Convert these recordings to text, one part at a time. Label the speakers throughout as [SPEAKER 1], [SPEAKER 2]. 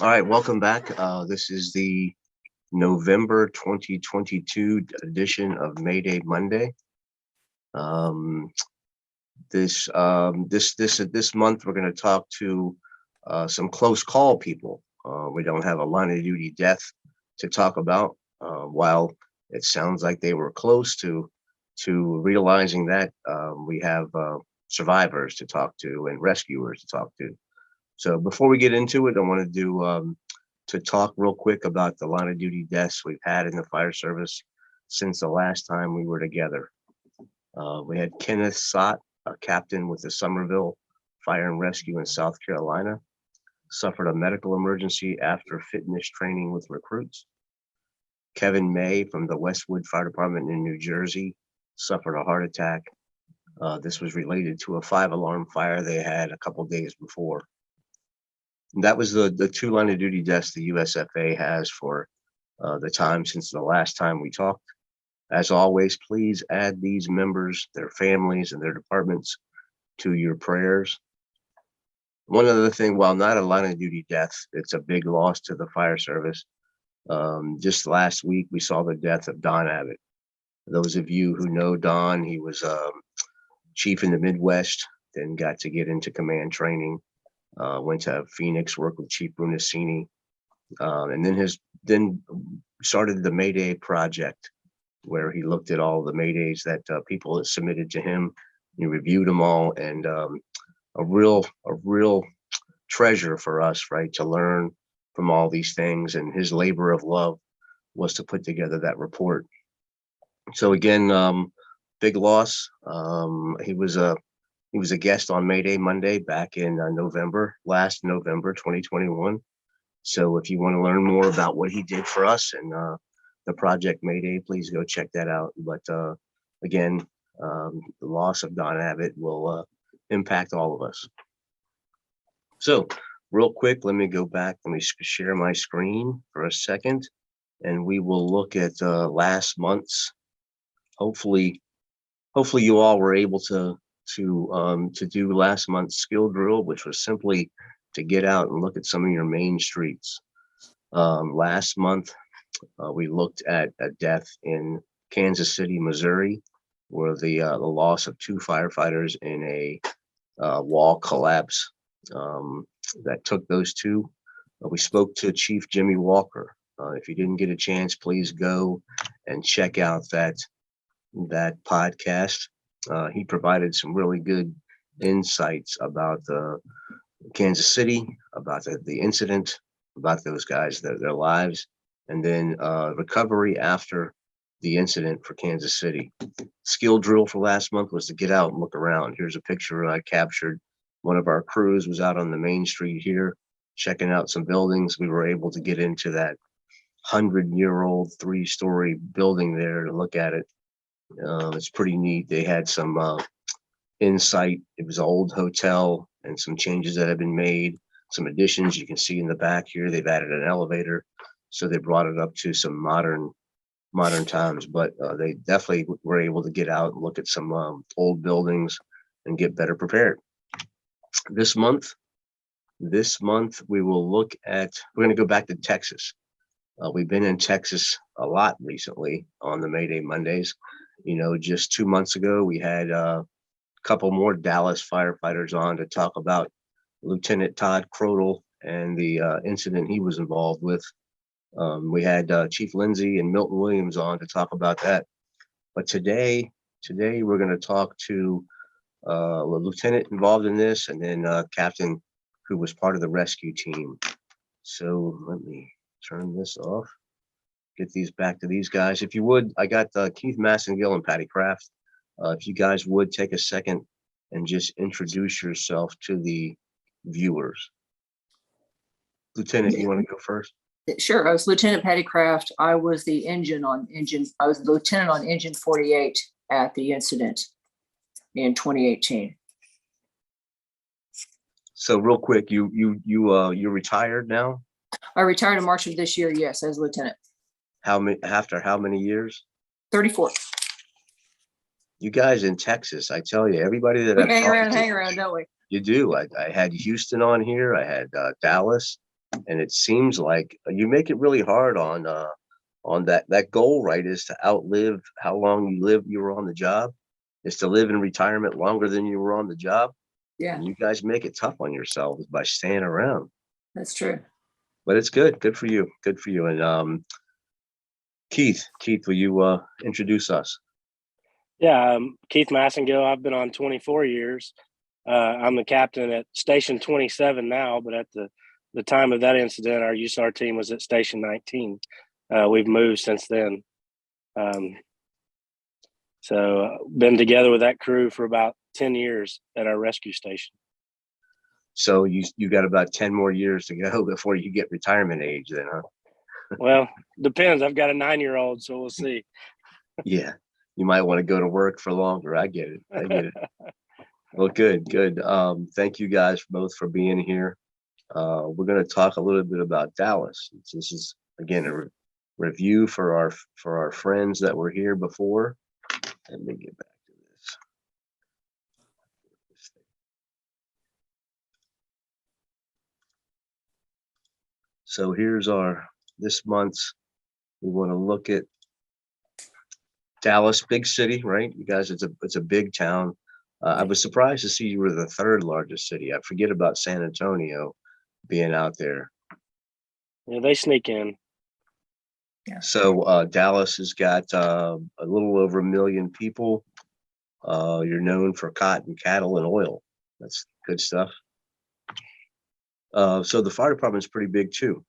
[SPEAKER 1] All right, welcome back. This is the November 2022 edition of Mayday Monday. Um, this month we're going to talk to some close call people. We don't have a line of duty death to talk about. While it sounds like they were close to realizing that, we have survivors to talk to and rescuers to talk to. So before we get into it, I want to do to talk real quick about the line of duty deaths we've had in the fire service since the last time we were together. We had Kenneth Sott, a captain with the Somerville Fire and Rescue in South Carolina, suffered a medical emergency after fitness training with recruits. Kevin May from the Westwood Fire Department in New Jersey suffered a heart attack. This was related to a 5-alarm fire they had a couple days before. That was the two line of duty deaths the USFA has for the time since the last time we talked. As always, please add these members, their families, and their departments to your prayers. One other thing, while not a line of duty death, it's a big loss to the fire service. Just last week, we saw the death of Don Abbott. Those of you who know Don, he was chief in the Midwest, then got to get into command training. Went to Phoenix, worked with Chief Brunacini, and then started the Mayday project, where he looked at all the Maydays that people had submitted to him. He reviewed them all, and a real treasure for us, right, to learn from all these things. And his labor of love was to put together that report. So again, big loss. He was a guest on Mayday Monday back in last November 2021. So if you want to learn more about what he did for us and the Project Mayday, please go check that out. But again, the loss of Don Abbott will impact all of us. So real quick, let me go back. Let me share my screen for a second, and we will look at last month's. Hopefully you all were able to do last month's skill drill, which was simply to get out and look at some of your main streets. Last month, we looked at a death in Kansas City, Missouri, where the loss of 2 firefighters in a wall collapse that took those 2. We spoke to Chief Jimmy Walker. If you didn't get a chance, please go and check out that podcast. He provided some really good insights about Kansas City, about the incident, about those guys, their lives, and then recovery after the incident for Kansas City. Skill drill for last month was to get out and look around. Here's a picture I captured. One of our crews was out on the main street here, checking out some buildings. We were able to get into that 100-year-old 3-story building there to look at it. It's pretty neat. They had some insight. It was an old hotel and some changes that have been made, some additions. You can see in the back here, they've added an elevator. So they brought it up to some modern times, but they definitely were able to get out and look at some old buildings and get better prepared. This month, we will look at, we're going to go back to Texas. We've been in Texas a lot recently on the Mayday Mondays. You know, just 2 months ago, we had a couple more Dallas firefighters on to talk about Lieutenant Todd Carroll and the incident he was involved with. We had Chief Lindsay and Milton Williams on to talk about that. But today we're going to talk to a lieutenant involved in this, and then captain who was part of the rescue team. So let me turn this off. Get these back to these guys. If you would, I got Keith Massingill and Patti Krafft. If you guys would take a second and just introduce yourself to the viewers. Lieutenant, you want to go first?
[SPEAKER 2] Sure. I was Lieutenant Patti Krafft. I was the I was the lieutenant on engine 48 at the incident in 2018.
[SPEAKER 1] So real quick, you're retired now?
[SPEAKER 2] I retired in March of this year, yes, as lieutenant.
[SPEAKER 1] After how many years?
[SPEAKER 2] 34.
[SPEAKER 1] You guys in Texas, I tell you, everybody that
[SPEAKER 2] We
[SPEAKER 1] I've
[SPEAKER 2] hang
[SPEAKER 1] talked to,
[SPEAKER 2] around, don't we?
[SPEAKER 1] you do. I had Houston on here. I had Dallas. And it seems like you make it really hard on that goal, right? Is to outlive how long you were on the job, is to live in retirement longer than you were on the job.
[SPEAKER 2] Yeah,
[SPEAKER 1] And you guys make it tough on yourselves by staying around.
[SPEAKER 2] that's true.
[SPEAKER 1] But it's good. Good for you. Good for you. And Keith, will you introduce us?
[SPEAKER 3] Yeah, Keith Massingill. I've been on 24 years. I'm the captain at Station 27 now, but at the time of that incident, our USAR team was at Station 19. We've moved since then. So been together with that crew for about 10 years at our rescue station.
[SPEAKER 1] So you got about 10 more years to go before you get retirement age then, huh?
[SPEAKER 3] Well, depends. I've got a 9-year-old, so we'll see.
[SPEAKER 1] Yeah. You might want to go to work for longer. I get it. Well, good. Thank you guys both for being here. We're going to talk a little bit about Dallas. This is again a review for our friends that were here before. Let me get back to this. So here's this month's. We want to look at Dallas, big city, right? You guys, it's a big town. I was surprised to see you were the third largest city. I forget about San Antonio being out there.
[SPEAKER 3] Yeah, they sneak in.
[SPEAKER 2] Yeah.
[SPEAKER 1] So Dallas has got a little over 1 million people. You're known for cotton, cattle, and oil. That's good stuff. So the fire department is pretty big too.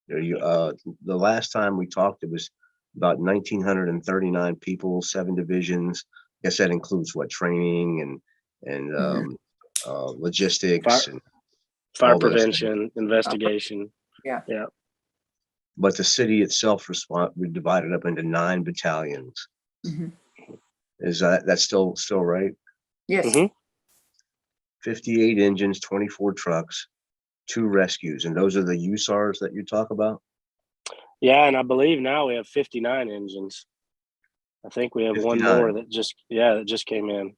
[SPEAKER 1] The last time we talked, it was about 1,939 people, 7 divisions. I guess that includes what, training and logistics and
[SPEAKER 3] Fire prevention, investigation.
[SPEAKER 2] Yeah.
[SPEAKER 1] But the city itself we divided up into 9 battalions.
[SPEAKER 2] Mhm.
[SPEAKER 1] Is that's still right?
[SPEAKER 2] Yes.
[SPEAKER 3] Mhm.
[SPEAKER 1] 58 engines, 24 trucks, 2 rescues, and those are the USARs that you talk about?
[SPEAKER 3] Yeah, and I believe now we have 59 engines. I think we have
[SPEAKER 1] 59.
[SPEAKER 3] one more that just came in.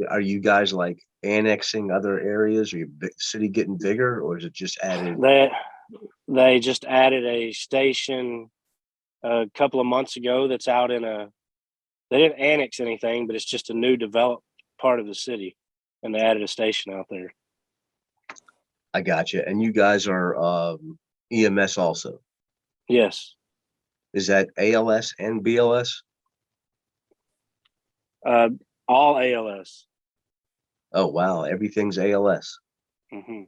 [SPEAKER 1] Are you guys like annexing other areas? Are your city getting bigger, or is it just added?
[SPEAKER 3] They just added a station a couple of months ago that's out they didn't annex anything, but it's just a new developed part of the city, and they added a station out there.
[SPEAKER 1] I got you. And you guys are EMS also.
[SPEAKER 3] Yes.
[SPEAKER 1] Is that ALS and BLS?
[SPEAKER 3] All ALS.
[SPEAKER 1] Oh, wow. Everything's ALS.
[SPEAKER 3] Mm-hmm.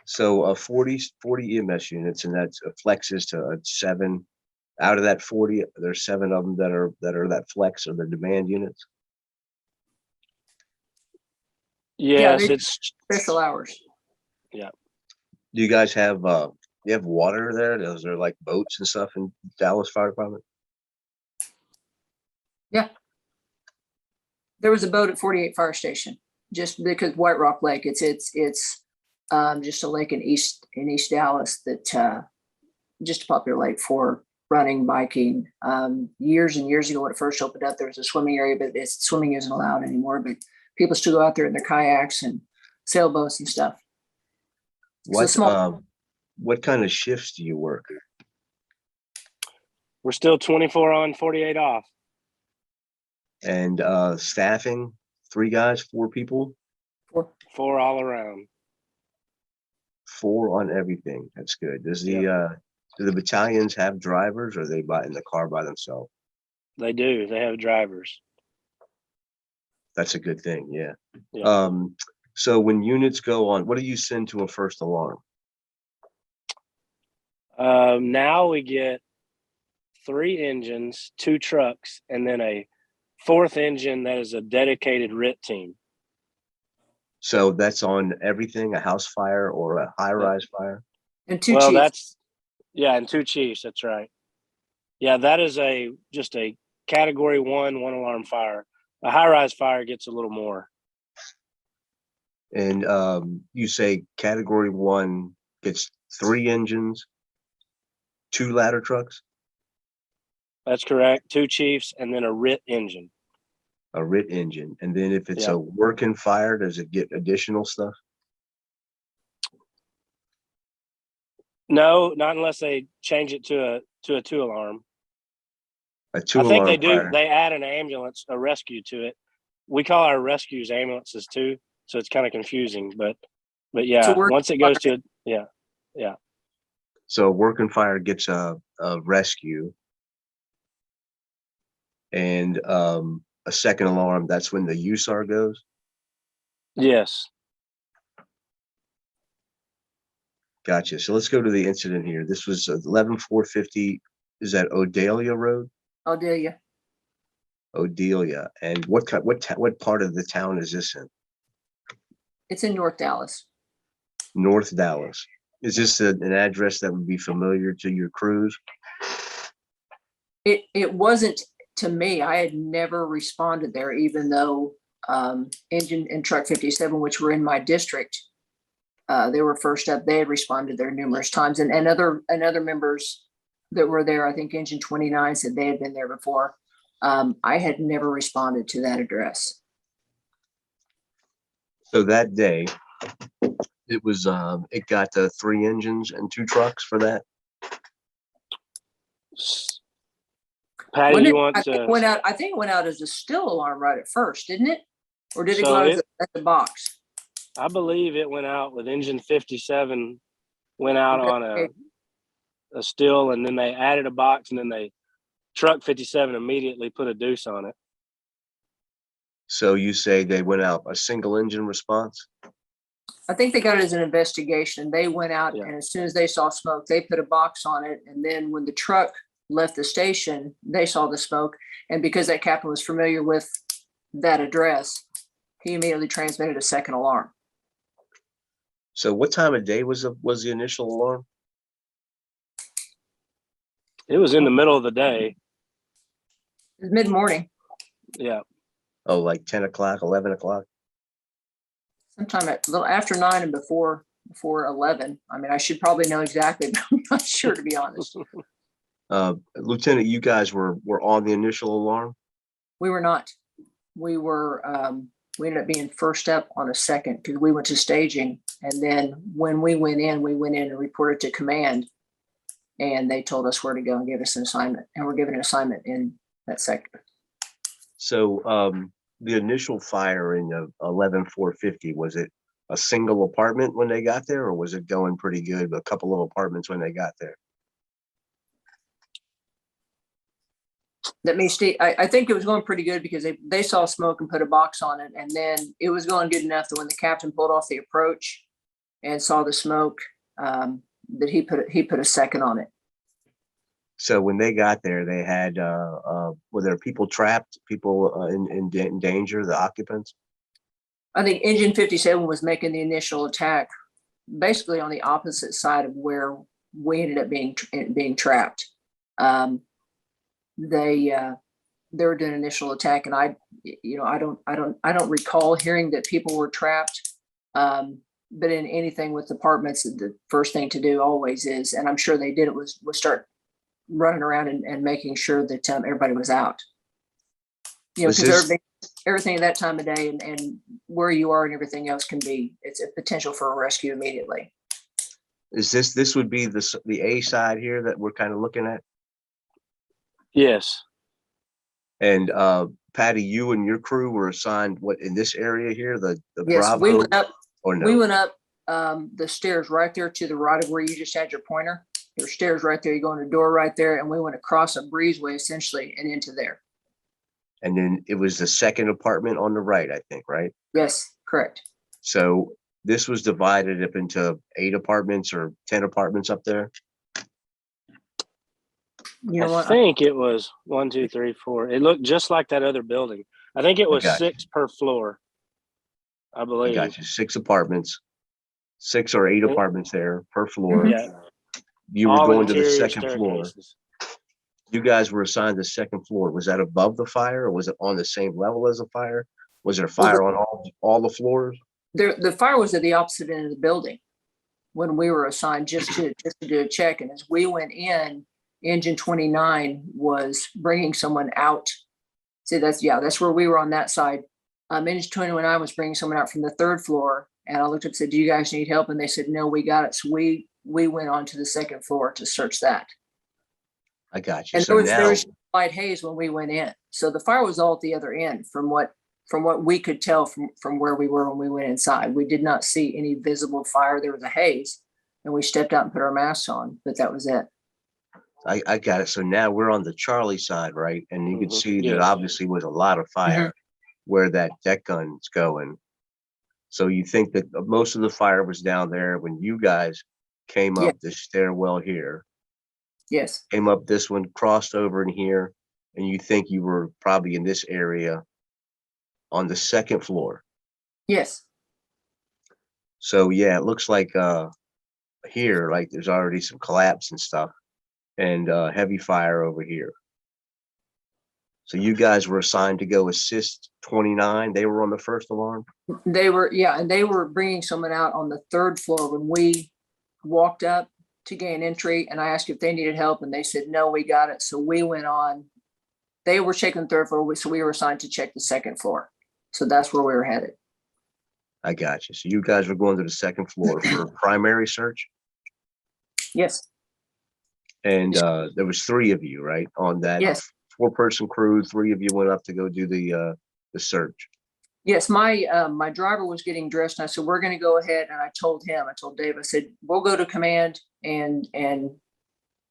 [SPEAKER 1] So 40 EMS units, and that flexes to 7. Out of that 40, there's 7 of them that are that flex or the demand units.
[SPEAKER 3] Yes,
[SPEAKER 2] Yeah,
[SPEAKER 3] it's
[SPEAKER 2] special hours.
[SPEAKER 3] Yeah.
[SPEAKER 1] Do you guys have you have water there? Is there like boats and stuff in Dallas Fire Department?
[SPEAKER 2] Yeah. There was a boat at 48 Fire Station, just because White Rock Lake, it's just a lake in East Dallas that just a popular lake for running, biking. Years and years ago when it first opened up, there was a swimming area, but swimming isn't allowed anymore. But people still go out there in their kayaks and sailboats and stuff.
[SPEAKER 1] What kind of shifts do you work?
[SPEAKER 3] We're still 24 on, 48 off.
[SPEAKER 1] And staffing, 3 guys, 4 people?
[SPEAKER 3] 4 all around.
[SPEAKER 1] 4 on everything. That's good. Do the battalions have drivers, or are they in the car by themselves?
[SPEAKER 3] They do. They have drivers.
[SPEAKER 1] That's a good thing. Yeah. So when units go on, what do you send to a first alarm?
[SPEAKER 3] Now we get 3 engines, 2 trucks, and then a 4th engine that is a dedicated RIT team.
[SPEAKER 1] So that's on everything, a house fire or a high-rise fire?
[SPEAKER 2] And 2 chiefs.
[SPEAKER 3] And 2 chiefs. That's right. Yeah, that is just a category 1 alarm fire. A high-rise fire gets a little more.
[SPEAKER 1] And you say category 1 gets 3 engines, 2 ladder trucks?
[SPEAKER 3] That's correct. 2 chiefs and then a RIT engine.
[SPEAKER 1] A RIT engine. And then if it's a working fire, does it get additional stuff?
[SPEAKER 3] No, not unless they change it to a 2 alarm.
[SPEAKER 1] A
[SPEAKER 3] I
[SPEAKER 1] two
[SPEAKER 3] think they
[SPEAKER 1] alarm
[SPEAKER 3] do.
[SPEAKER 1] fire.
[SPEAKER 3] They add an ambulance, a rescue to it. We call our rescues ambulances too, so it's kind of confusing. But
[SPEAKER 2] So
[SPEAKER 3] yeah,
[SPEAKER 2] we're
[SPEAKER 3] once it goes to yeah.
[SPEAKER 1] So working fire gets a rescue and a second alarm. That's when the USAR goes.
[SPEAKER 3] Yes.
[SPEAKER 1] Gotcha. So let's go to the incident here. This was 11450. Is that Odelia Road?
[SPEAKER 2] Aldelia.
[SPEAKER 1] Odelia. And what part of the town is this in?
[SPEAKER 2] It's in North Dallas.
[SPEAKER 1] North Dallas. Is this an address that would be familiar to your crews?
[SPEAKER 2] It wasn't to me. I had never responded there, even though engine and truck 57, which were in my district, they were first up. They had responded there numerous times, and other members that were there, I think engine 29 said they had been there before. I had never responded to that address.
[SPEAKER 1] So that day, it was it got 3 engines and 2 trucks for that.
[SPEAKER 3] Patty, you want
[SPEAKER 2] I think it went out as a still alarm right at first, didn't it? Or did it
[SPEAKER 3] So
[SPEAKER 2] go out at the box?
[SPEAKER 3] I believe it went out with engine 57, went out on a still, and then they added a box, and then they truck 57 immediately put a deuce on it.
[SPEAKER 1] So you say they went out a single engine response?
[SPEAKER 2] I think they got it as an investigation. They went out,
[SPEAKER 3] Yeah.
[SPEAKER 2] and as soon as they saw smoke, they put a box on it. And then when the truck left the station, they saw the smoke. And because that captain was familiar with that address, he immediately transmitted a second alarm.
[SPEAKER 1] So what time of day was the initial alarm?
[SPEAKER 3] It was in the middle of the day.
[SPEAKER 2] It was mid-morning,
[SPEAKER 3] Yeah.
[SPEAKER 1] Oh, like 10 o'clock, 11 o'clock?
[SPEAKER 2] sometime a little after 9 and before 11. I mean, I should probably know exactly, but I'm not sure, to be honest.
[SPEAKER 1] Lieutenant, you guys were on the initial alarm?
[SPEAKER 2] We were not. We were, we ended up being first up on a second because we went to staging. And then when we went in and reported to command, and they told us where to go and gave us an assignment. And we're given an assignment in that sector.
[SPEAKER 1] So the initial fire in 11450, was it a single apartment when they got there, or was it going pretty good, a couple of apartments when they got there?
[SPEAKER 2] That means I think it was going pretty good because they saw smoke and put a box on it. And then it was going good enough that when the captain pulled off the approach and saw the smoke, that he put a second on it.
[SPEAKER 1] So when they got there, they had were there people trapped, people in danger, the occupants?
[SPEAKER 2] I think engine 57 was making the initial attack basically on the opposite side of where we ended up being trapped. They were doing an initial attack, and I don't recall hearing that people were trapped. But in anything with departments, the first thing to do always is, and I'm sure they did it, was start running around and making sure that everybody was out. You know, because everything at that time of day and where you are and everything else it's a potential for a rescue immediately.
[SPEAKER 1] Is this would be the A side here that we're kind of looking at?
[SPEAKER 3] Yes.
[SPEAKER 1] And Patti, you and your crew were assigned what in this area here, the
[SPEAKER 2] Yes,
[SPEAKER 1] Bravo?
[SPEAKER 2] we went up.
[SPEAKER 1] Or no?
[SPEAKER 2] We went up the stairs right there to the right of where you just had your pointer. There's stairs right there. You go in the door right there, and we went across a breezeway essentially and into there.
[SPEAKER 1] And then it was the second apartment on the right, I think, right?
[SPEAKER 2] Yes, correct.
[SPEAKER 1] So this was divided up into 8 apartments or 10 apartments up there.
[SPEAKER 2] You know
[SPEAKER 3] I
[SPEAKER 2] what?
[SPEAKER 3] think it was 1, 2, 3, 4. It looked just like that other building. I think it was 6 per floor, I believe.
[SPEAKER 1] I got you. 6 apartments, 6 or 8 apartments there per floor.
[SPEAKER 3] Yeah.
[SPEAKER 1] You were
[SPEAKER 3] All
[SPEAKER 1] going to the
[SPEAKER 3] interior
[SPEAKER 1] second floor.
[SPEAKER 3] staircases.
[SPEAKER 1] You guys were assigned the second floor. Was that above the fire, or was it on the same level as the fire? Was there fire on all the floors?
[SPEAKER 2] The fire was at the opposite end of the building when we were assigned just to do a check. And as we went in, engine 29 was bringing someone out. See, that's where we were on that side. Engine 29 was bringing someone out from the 3rd floor. And I looked up and said, "Do you guys need help?" And they said, "No, we got it." So we we went on to the second floor to search that.
[SPEAKER 1] I got you.
[SPEAKER 2] And
[SPEAKER 1] So
[SPEAKER 2] there
[SPEAKER 1] now,
[SPEAKER 2] was light haze when we went in. So the fire was all at the other end from what we could tell from where we were when we went inside. We did not see any visible fire. There was a haze, and we stepped out and put our masks on, but that was it.
[SPEAKER 1] I got it. So now we're on the Charlie side, right? And you can see
[SPEAKER 3] Yes.
[SPEAKER 1] that obviously was a lot of fire where that deck gun's going. So you think that most of the fire was down there when you guys came
[SPEAKER 2] Yeah.
[SPEAKER 1] up this stairwell here,
[SPEAKER 2] Yes.
[SPEAKER 1] came up this one, crossed over in here, and you think you were probably in this area on the second floor.
[SPEAKER 2] Yes.
[SPEAKER 1] So yeah, it looks like here, like there's already some collapse and stuff and heavy fire over here. So you guys were assigned to go assist 29. They were on the first alarm.
[SPEAKER 2] They were, yeah, and they were bringing someone out on the third floor when we walked up to gain entry, and I asked if they needed help, and they said, no, we got it. So we went on. They were checking the third floor, so we were assigned to check the second floor. So that's where we were headed.
[SPEAKER 1] I got you. So you guys were going to the second floor for primary search,
[SPEAKER 2] Yes.
[SPEAKER 1] and there was 3 of you, right? On that
[SPEAKER 2] Yes.
[SPEAKER 1] 4-person crew, 3 of you went up to go do the search.
[SPEAKER 2] Yes, my driver was getting dressed, and I said, we're going to go ahead. And I told Dave, I said, we'll go to command and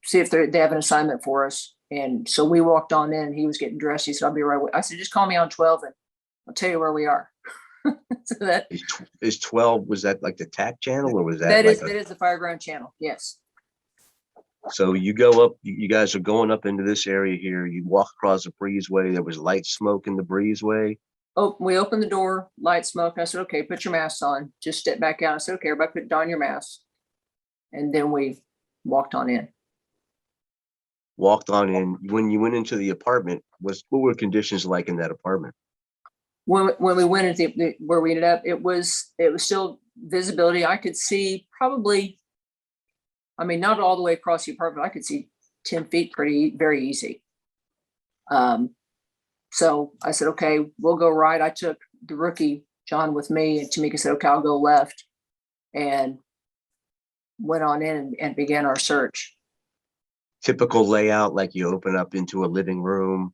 [SPEAKER 2] see if they have an assignment for us. And so we walked on in, and he was getting dressed. He said, I'll be right away. I said, just call me on 12 and I'll tell you where we are. So that
[SPEAKER 1] Is 12, was that like the TAC channel, or was that
[SPEAKER 2] that
[SPEAKER 1] like
[SPEAKER 2] is the fireground channel. Yes.
[SPEAKER 1] So you go up, you guys are going up into this area here. You walk across the breezeway. There was light smoke in the breezeway.
[SPEAKER 2] Oh, we opened the door, light smoke. I said, okay, put your masks on. Just step back out. I said, okay, everybody put on your masks. And then we walked on in.
[SPEAKER 1] Walked on in. When you went into the apartment, what were conditions like in that apartment?
[SPEAKER 2] When we went into where we ended up, it was still visibility. I could see probably, I mean, not all the way across the apartment. I could see 10 feet very easy. So I said, okay, we'll go right. I took the rookie John with me, and Tamika said, okay, I'll go left, and went on in and began our search.
[SPEAKER 1] Typical layout, like you open up into a living room,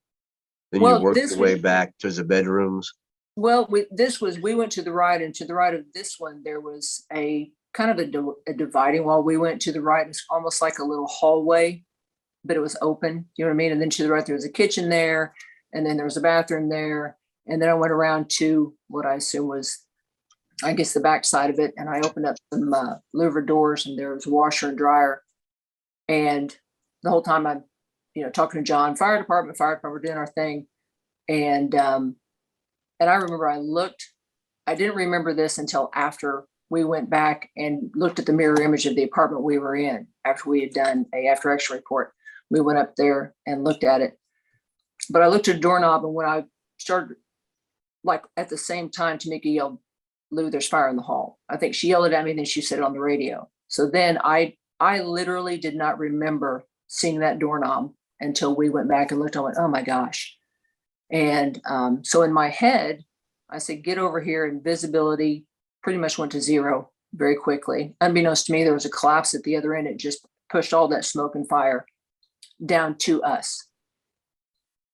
[SPEAKER 1] then
[SPEAKER 2] Well,
[SPEAKER 1] you work
[SPEAKER 2] this
[SPEAKER 1] your way
[SPEAKER 2] was-
[SPEAKER 1] back to the bedrooms.
[SPEAKER 2] Well, we went to the right, and to the right of this one, there was a kind of a dividing wall. We went to the right. It's almost like a little hallway, but it was open. You know what I mean? And then to the right, there was a kitchen there, and then there was a bathroom there. And then I went around to what I assume was, I guess, the back side of it. And I opened up some louver doors, and there was a washer and dryer. And the whole time I'm, talking to John, fire department, we're doing our thing. And I remember I didn't remember this until after we went back and looked at the mirror image of the apartment we were in after we had done a after action report. We went up there and looked at it. But I looked at the doorknob, and when I started, like at the same time, Tamika yelled, Lou, there's fire in the hall. I think she yelled it at me, and then she said it on the radio. So then I literally did not remember seeing that doorknob until we went back and looked. I went, oh my gosh. And so in my head, I said, get over here, and visibility pretty much went to 0 very quickly. Unbeknownst to me, there was a collapse at the other end. It just pushed all that smoke and fire down to us.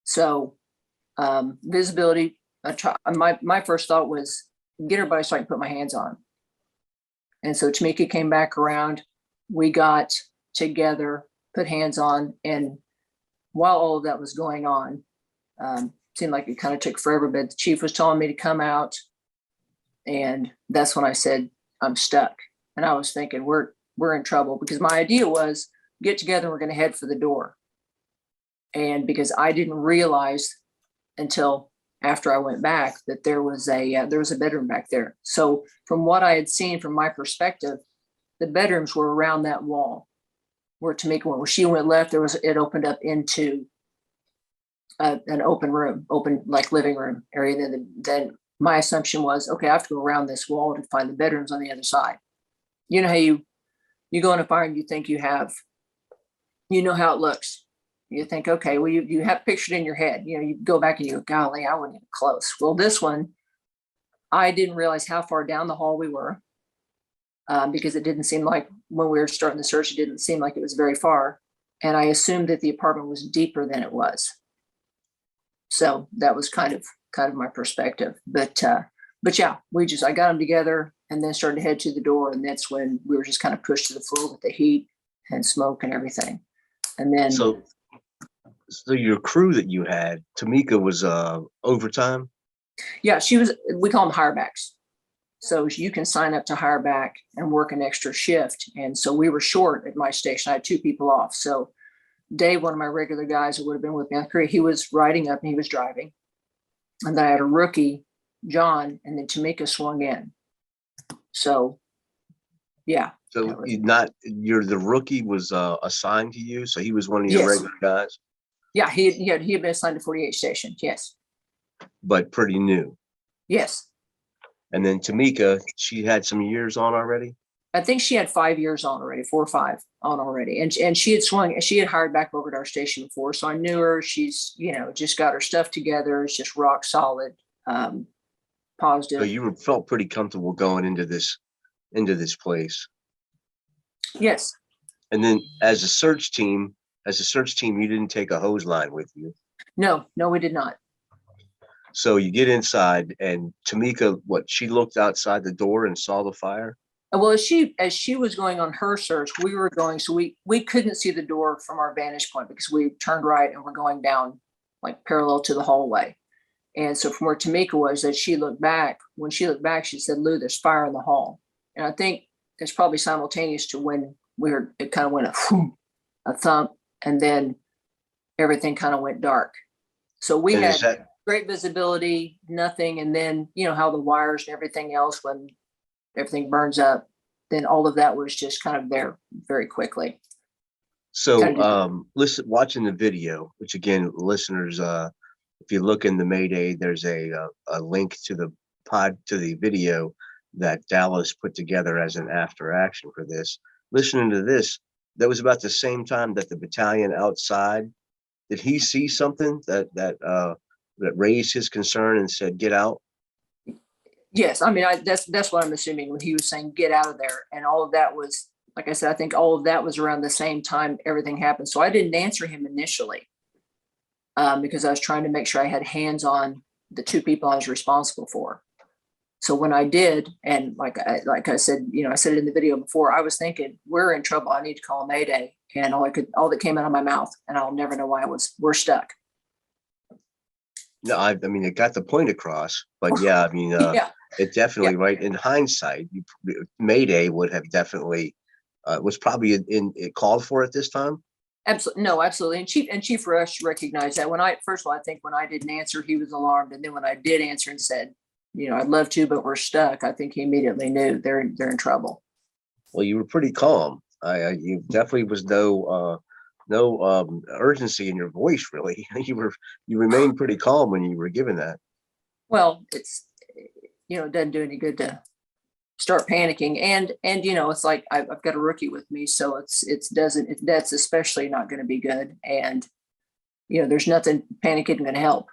[SPEAKER 2] So visibility, my first thought was get everybody so I can put my hands on. And so Tamika came back around. We got together, put hands on. And while all of that was going on, seemed like it kind of took forever, but the chief was telling me to come out. And that's when I said, I'm stuck. And I was thinking, we're in trouble, because my idea was get together, we're going to head for the door. And because I didn't realize until after I went back that there was a bedroom back there. So from what I had seen from my perspective, the bedrooms were around that wall where Tamika went. Where she went left, it opened up into an open room, open like living room area. Then my assumption was, okay, I have to go around this wall to find the bedrooms on the other side. You know how you go in a fire and you think you have, how it looks. You think, okay, well, you have pictured in your head, you go back and you go, golly, I wasn't even close. Well, this one, I didn't realize how far down the hall we were. because it didn't seem like when we were starting the search, it didn't seem like it was very far. And I assumed that the apartment was deeper than it was. So that was kind of my perspective. But yeah, I got them together and then started to head to the door. And that's when we were just kind of pushed to the floor with the heat and smoke and everything. And then
[SPEAKER 1] So your crew that you had, Tamika, was overtime.
[SPEAKER 2] yeah, we call them hirebacks. So you can sign up to hire back and work an extra shift. And so we were short at my station. I had 2 people off. So Dave, one of my regular guys who would have been with me on crew, he was riding up and he was driving. And then I had a rookie, John, and then Tamika swung in. So yeah.
[SPEAKER 1] So the rookie was assigned to you. So he was one of your
[SPEAKER 2] Yes.
[SPEAKER 1] regular guys,
[SPEAKER 2] Yeah, he had been assigned to 48 station. Yes.
[SPEAKER 1] but pretty new.
[SPEAKER 2] Yes.
[SPEAKER 1] And then Tamika, she had some years on already.
[SPEAKER 2] I think she had 5 years on already, 4 or 5 on already. And she had hired back over at our station before. So I knew her. She's, just got her stuff together. It's just rock solid, positive.
[SPEAKER 1] So you felt pretty comfortable going into this place.
[SPEAKER 2] Yes.
[SPEAKER 1] And then as a search team, you didn't take a hose line with you.
[SPEAKER 2] No, we did not.
[SPEAKER 1] So you get inside and Tamika, she looked outside the door and saw the fire?
[SPEAKER 2] Well, as she was going on her search, we were going, so we couldn't see the door from our vantage point because we turned right and we're going down like parallel to the hallway. And so from where Tamika was, when she looked back, she said, "Lou, there's fire in the hall." And I think it's probably simultaneous to when it kind of went a thump, and then everything kind of went dark. So we had great visibility, nothing. And then, how the wires and everything else, when everything burns up, then all of that was just kind of there very quickly.
[SPEAKER 1] So watching the video, which again, listeners, if you look in the Mayday, there's a link to the video that Dallas put together as an after action for this. Listening to this, that was about the same time that the battalion outside, did he see something that raised his concern and said, "Get out"?
[SPEAKER 2] Yes, I mean, that's what I'm assuming when he was saying get out of there, and all of that was, like I said, I think all of that was around the same time everything happened. So I didn't answer him initially because I was trying to make sure I had hands on the 2 people I was responsible for. So when I did, and like I said, I said it in the video before, I was thinking we're in trouble. I need to call Mayday, and all that came out of my mouth, and I'll never know why we're stuck.
[SPEAKER 1] No, I mean, it got the point across, but yeah, I mean,
[SPEAKER 2] Yeah.
[SPEAKER 1] it definitely, right. In hindsight, Mayday would have definitely was probably it called for at this time.
[SPEAKER 2] Absolutely. No, absolutely. And Chief Rush recognized that first of all, I think when I didn't answer, he was alarmed. And then when I did answer and said, I'd love to, but we're stuck, I think he immediately knew they're in trouble.
[SPEAKER 1] Well, you were pretty calm. You definitely was no urgency in your voice, really. You remained pretty calm when you were given that.
[SPEAKER 2] Well, it's, it doesn't do any good to start panicking. And it's like, I've got a rookie with me. So that's especially not going to be good. And, there's nothing panicking going to help.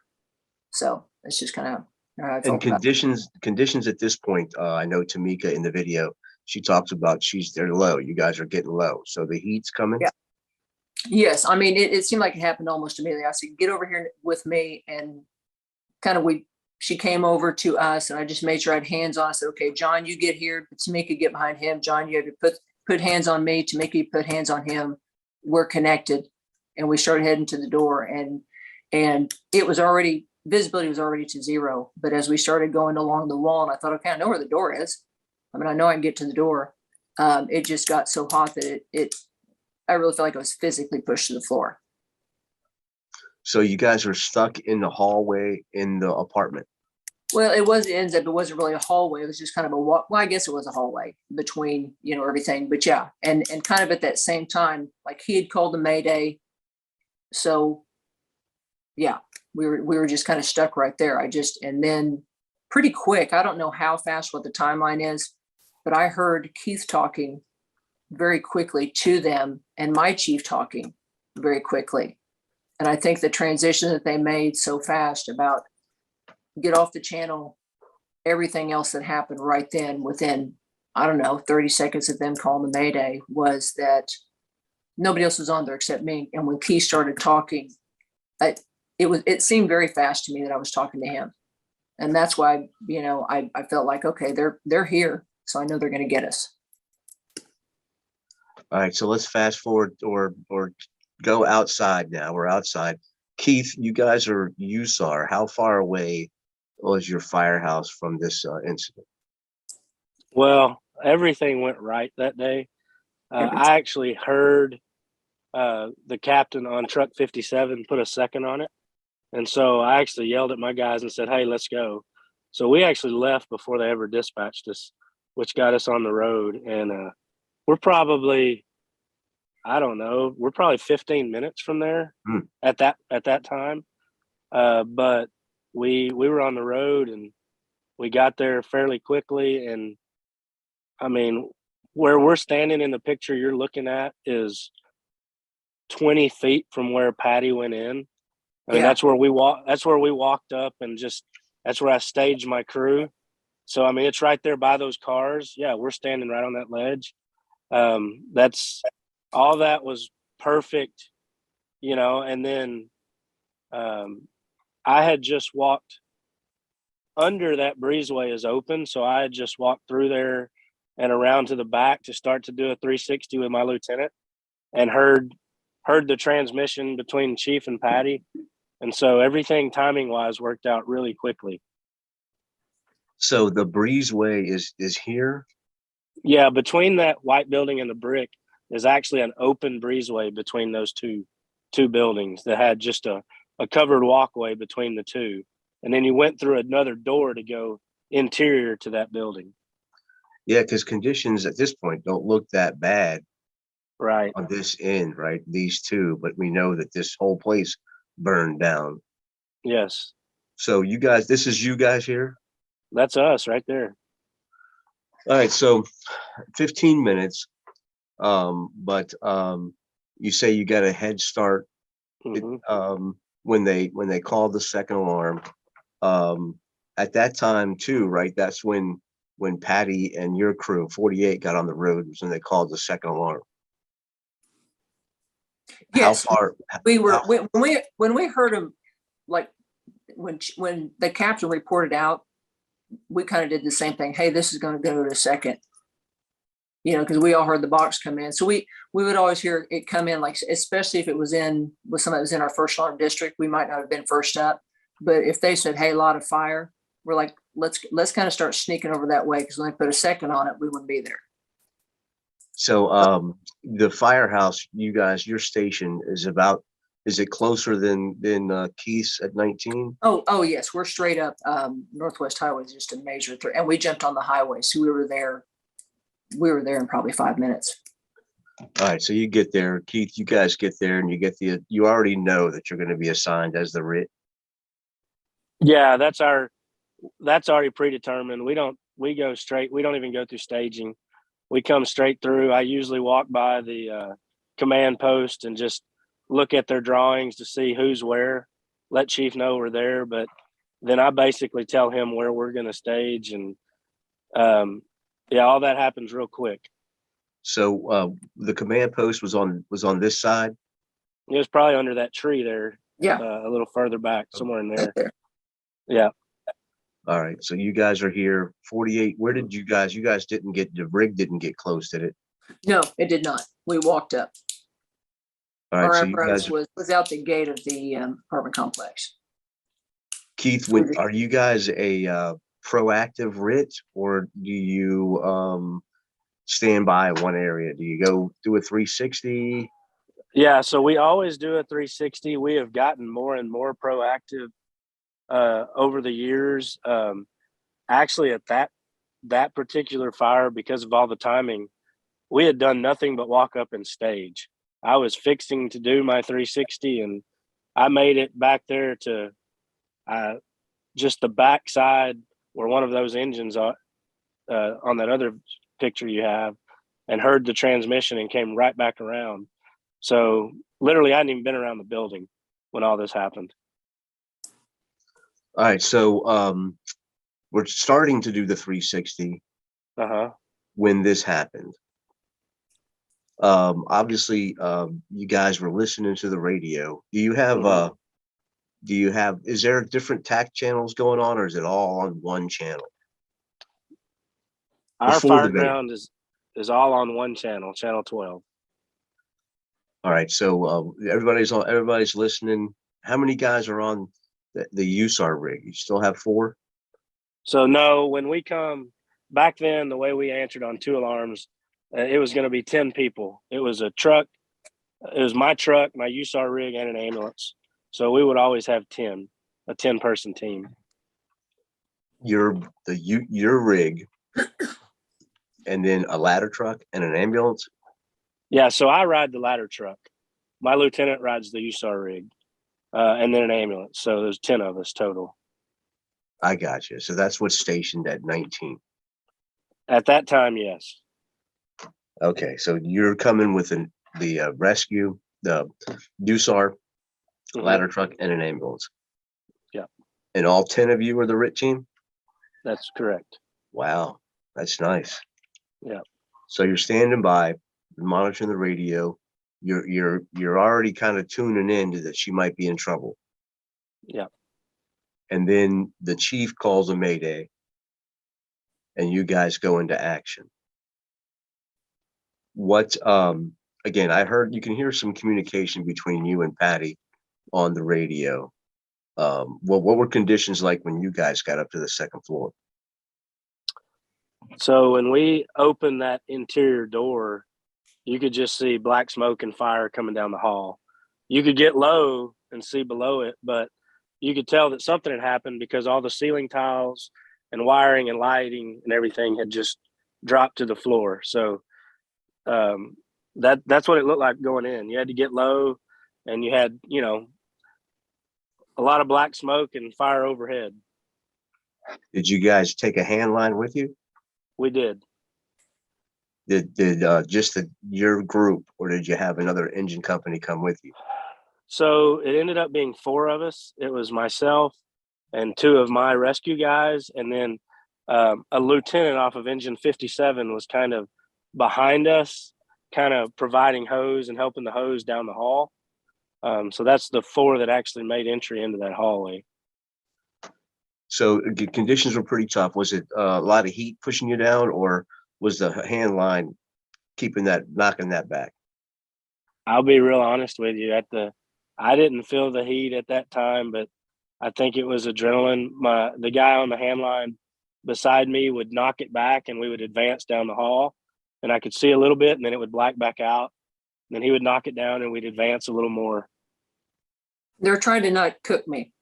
[SPEAKER 2] So it's just kind of how I felt.
[SPEAKER 1] Conditions at this point, I know Tamika in the video, she talks about they're low. You guys are getting low. So the heat's coming.
[SPEAKER 2] Yeah. Yes. I mean, it seemed like it happened almost immediately. I said, "Get over here with me." And kind of she came over to us and I just made sure I had hands on. I said, "Okay, John, you get here. Tamika, get behind him. John, you have to put hands on me. Tamika, you put hands on him. We're connected." And we started heading to the door, and it was visibility was already to 0. But as we started going along the wall, and I thought, okay, I know where the door is. I mean, I know I can get to the door. It just got so hot that I really felt like I was physically pushed to the floor.
[SPEAKER 1] So you guys were stuck in the hallway in the apartment.
[SPEAKER 2] Well, it wasn't really a hallway. It was just kind of a walk. Well, I guess it was a hallway between, everything. But yeah, and kind of at that same time, like he had called the Mayday. So yeah, we were just kind of stuck right there. And then pretty quick, I don't know how fast, what the timeline is, but I heard Keith talking very quickly to them and my chief talking very quickly. And I think the transition that they made so fast about get off the channel, everything else that happened right then within I don't know, 30 seconds of them calling the Mayday was that nobody else was on there except me. And when Keith started talking, it seemed very fast to me that I was talking to him. And that's why, I felt like, okay, they're here. So I know they're going to get us.
[SPEAKER 1] All right, so let's fast forward or go outside now. We're outside. Keith, you guys are USAR. How far away was your firehouse from this incident?
[SPEAKER 3] Well, everything went right that day. I actually heard the captain on truck 57 put a second on it. And so I actually yelled at my guys and said, hey, let's go. So we actually left before they ever dispatched us, which got us on the road. And we're probably, I don't know, we're probably 15 minutes from there at that time. But we were on the road and we got there fairly quickly. And I mean, where we're standing in the picture you're looking at is 20 feet from where Patti went in. I mean, that's where we walked up and that's where I staged my crew. So, I mean, it's right there by those cars. Yeah, we're standing right on that ledge. That's all that was perfect, and then I had just walked under that breezeway is open. So I had just walked through there and around to the back to start to do a 360 with my lieutenant and heard the transmission between Chief and Patti. And so everything timing wise worked out really quickly.
[SPEAKER 1] So the breezeway is here?
[SPEAKER 3] Yeah, between that white building and the brick is actually an open breezeway between those two buildings that had just a covered walkway between the two. And then you went through another door to go interior to that building.
[SPEAKER 1] Yeah, because conditions at this point don't look that bad.
[SPEAKER 3] Right.
[SPEAKER 1] On this end, right? These two, but we know that this whole place burned down.
[SPEAKER 3] Yes.
[SPEAKER 1] So you guys, this is you guys here?
[SPEAKER 3] That's us right there.
[SPEAKER 1] All right, so 15 minutes. But you say you got a head start. When they called the second alarm. At that time too, right? That's when Patti and your crew, 48, got on the road and they called the second alarm.
[SPEAKER 2] Yes,
[SPEAKER 1] how far
[SPEAKER 2] we were when we heard him, like when the captain reported out, we kind of did the same thing. Hey, this is going to go to second, because we all heard the box come in. So we would always hear it come in, like especially if it was with somebody that was in our first alarm district, we might not have been first up. But if they said, "Hey, a lot of fire," we're like, let's kind of start sneaking over that way because when they put a second on it, we wouldn't be there.
[SPEAKER 1] So the firehouse, you guys, your station is it closer than Keith's at 19?
[SPEAKER 2] Oh yes, we're straight up Northwest Highway, just a major through, and we jumped on the highway, so we were there in probably 5 minutes.
[SPEAKER 1] All right, so you get there, Keith, you guys get there and you already know that you're going to be assigned as the RIT.
[SPEAKER 3] Yeah, that's already predetermined. We go straight. We don't even go through staging. We come straight through. I usually walk by the command post and just look at their drawings to see who's where, let Chief know we're there. But then I basically tell him where we're going to stage. And all that happens real quick.
[SPEAKER 1] So the command post was on this side?
[SPEAKER 3] It was probably under that tree there.
[SPEAKER 2] Yeah.
[SPEAKER 3] A little further back, somewhere in there. Yeah.
[SPEAKER 1] All right. So you guys are here. 48. Where did you guys didn't get, the rig didn't get close, did it?
[SPEAKER 2] No, it did not. We walked up.
[SPEAKER 1] All right.
[SPEAKER 2] Our
[SPEAKER 1] So you guys
[SPEAKER 2] was out the gate of the apartment complex.
[SPEAKER 1] Keith, are you guys a proactive RIT or do you stand by one area? Do you go do a 360?
[SPEAKER 3] Yeah. So we always do a 360. We have gotten more and more proactive over the years. Actually, at that particular fire, because of all the timing, we had done nothing but walk up and stage. I was fixing to do my 360, and I made it back there to just the back side where one of those engines are on that other picture you have, and heard the transmission and came right back around. So literally, I hadn't even been around the building when all this happened.
[SPEAKER 1] All right. So we're starting to do the 360. when this happened, obviously, you guys were listening to the radio. Is there different TAC channels going on, or is it all on one channel?
[SPEAKER 3] Our
[SPEAKER 1] Before the
[SPEAKER 3] fire
[SPEAKER 1] video.
[SPEAKER 3] ground is all on one channel, channel 12.
[SPEAKER 1] All right, so everybody's listening. How many guys are on the USAR rig? You still have 4?
[SPEAKER 3] So no, when we come back then, the way we answered on 2 alarms, it was going to be 10 people. It was a truck. It was my truck, my USAR rig, and an ambulance. So we would always have a 10-person team.
[SPEAKER 1] Your rig, and then a ladder truck and an ambulance.
[SPEAKER 3] Yeah, so I ride the ladder truck. My lieutenant rides the USAR rig, and then an ambulance. So there's 10 of us total.
[SPEAKER 1] I got you. So that's what's stationed at 19.
[SPEAKER 3] At that time, yes.
[SPEAKER 1] Okay, so you're coming with the rescue, the USAR, ladder truck, and an ambulance.
[SPEAKER 3] Yeah.
[SPEAKER 1] And all 10 of you are the RIT team?
[SPEAKER 3] That's correct.
[SPEAKER 1] Wow, that's nice.
[SPEAKER 3] Yeah.
[SPEAKER 1] So you're standing by, monitoring the radio. You're already kind of tuning in to that she might be in trouble.
[SPEAKER 3] Yeah.
[SPEAKER 1] And then the chief calls a mayday, and you guys go into action. What again, I heard you can hear some communication between you and Patti on the radio. What were conditions like when you guys got up to the 2nd floor?
[SPEAKER 3] So when we opened that interior door, you could just see black smoke and fire coming down the hall. You could get low and see below it, but you could tell that something had happened because all the ceiling tiles and wiring and lighting and everything had just dropped to the floor. So that's what it looked like going in. You had to get low, and you had, a lot of black smoke and fire overhead.
[SPEAKER 1] Did you guys take a hand line with you?
[SPEAKER 3] We did.
[SPEAKER 1] Did just your group, or did you have another engine company come with you?
[SPEAKER 3] So it ended up being 4 of us. It was myself and 2 of my rescue guys, and then a lieutenant off of engine 57 was kind of behind us, kind of providing hose and helping the hose down the hall. So that's the 4 that actually made entry into that hallway.
[SPEAKER 1] So conditions were pretty tough. Was it a lot of heat pushing you down, or was the hand line knocking that back?
[SPEAKER 3] I'll be real honest with you. I didn't feel the heat at that time, but I think it was adrenaline. The guy on the hand line beside me would knock it back, and we would advance down the hall, and I could see a little bit, and then it would black back out. And then he would knock it down, and we'd advance a little more.
[SPEAKER 2] They're trying to not cook me.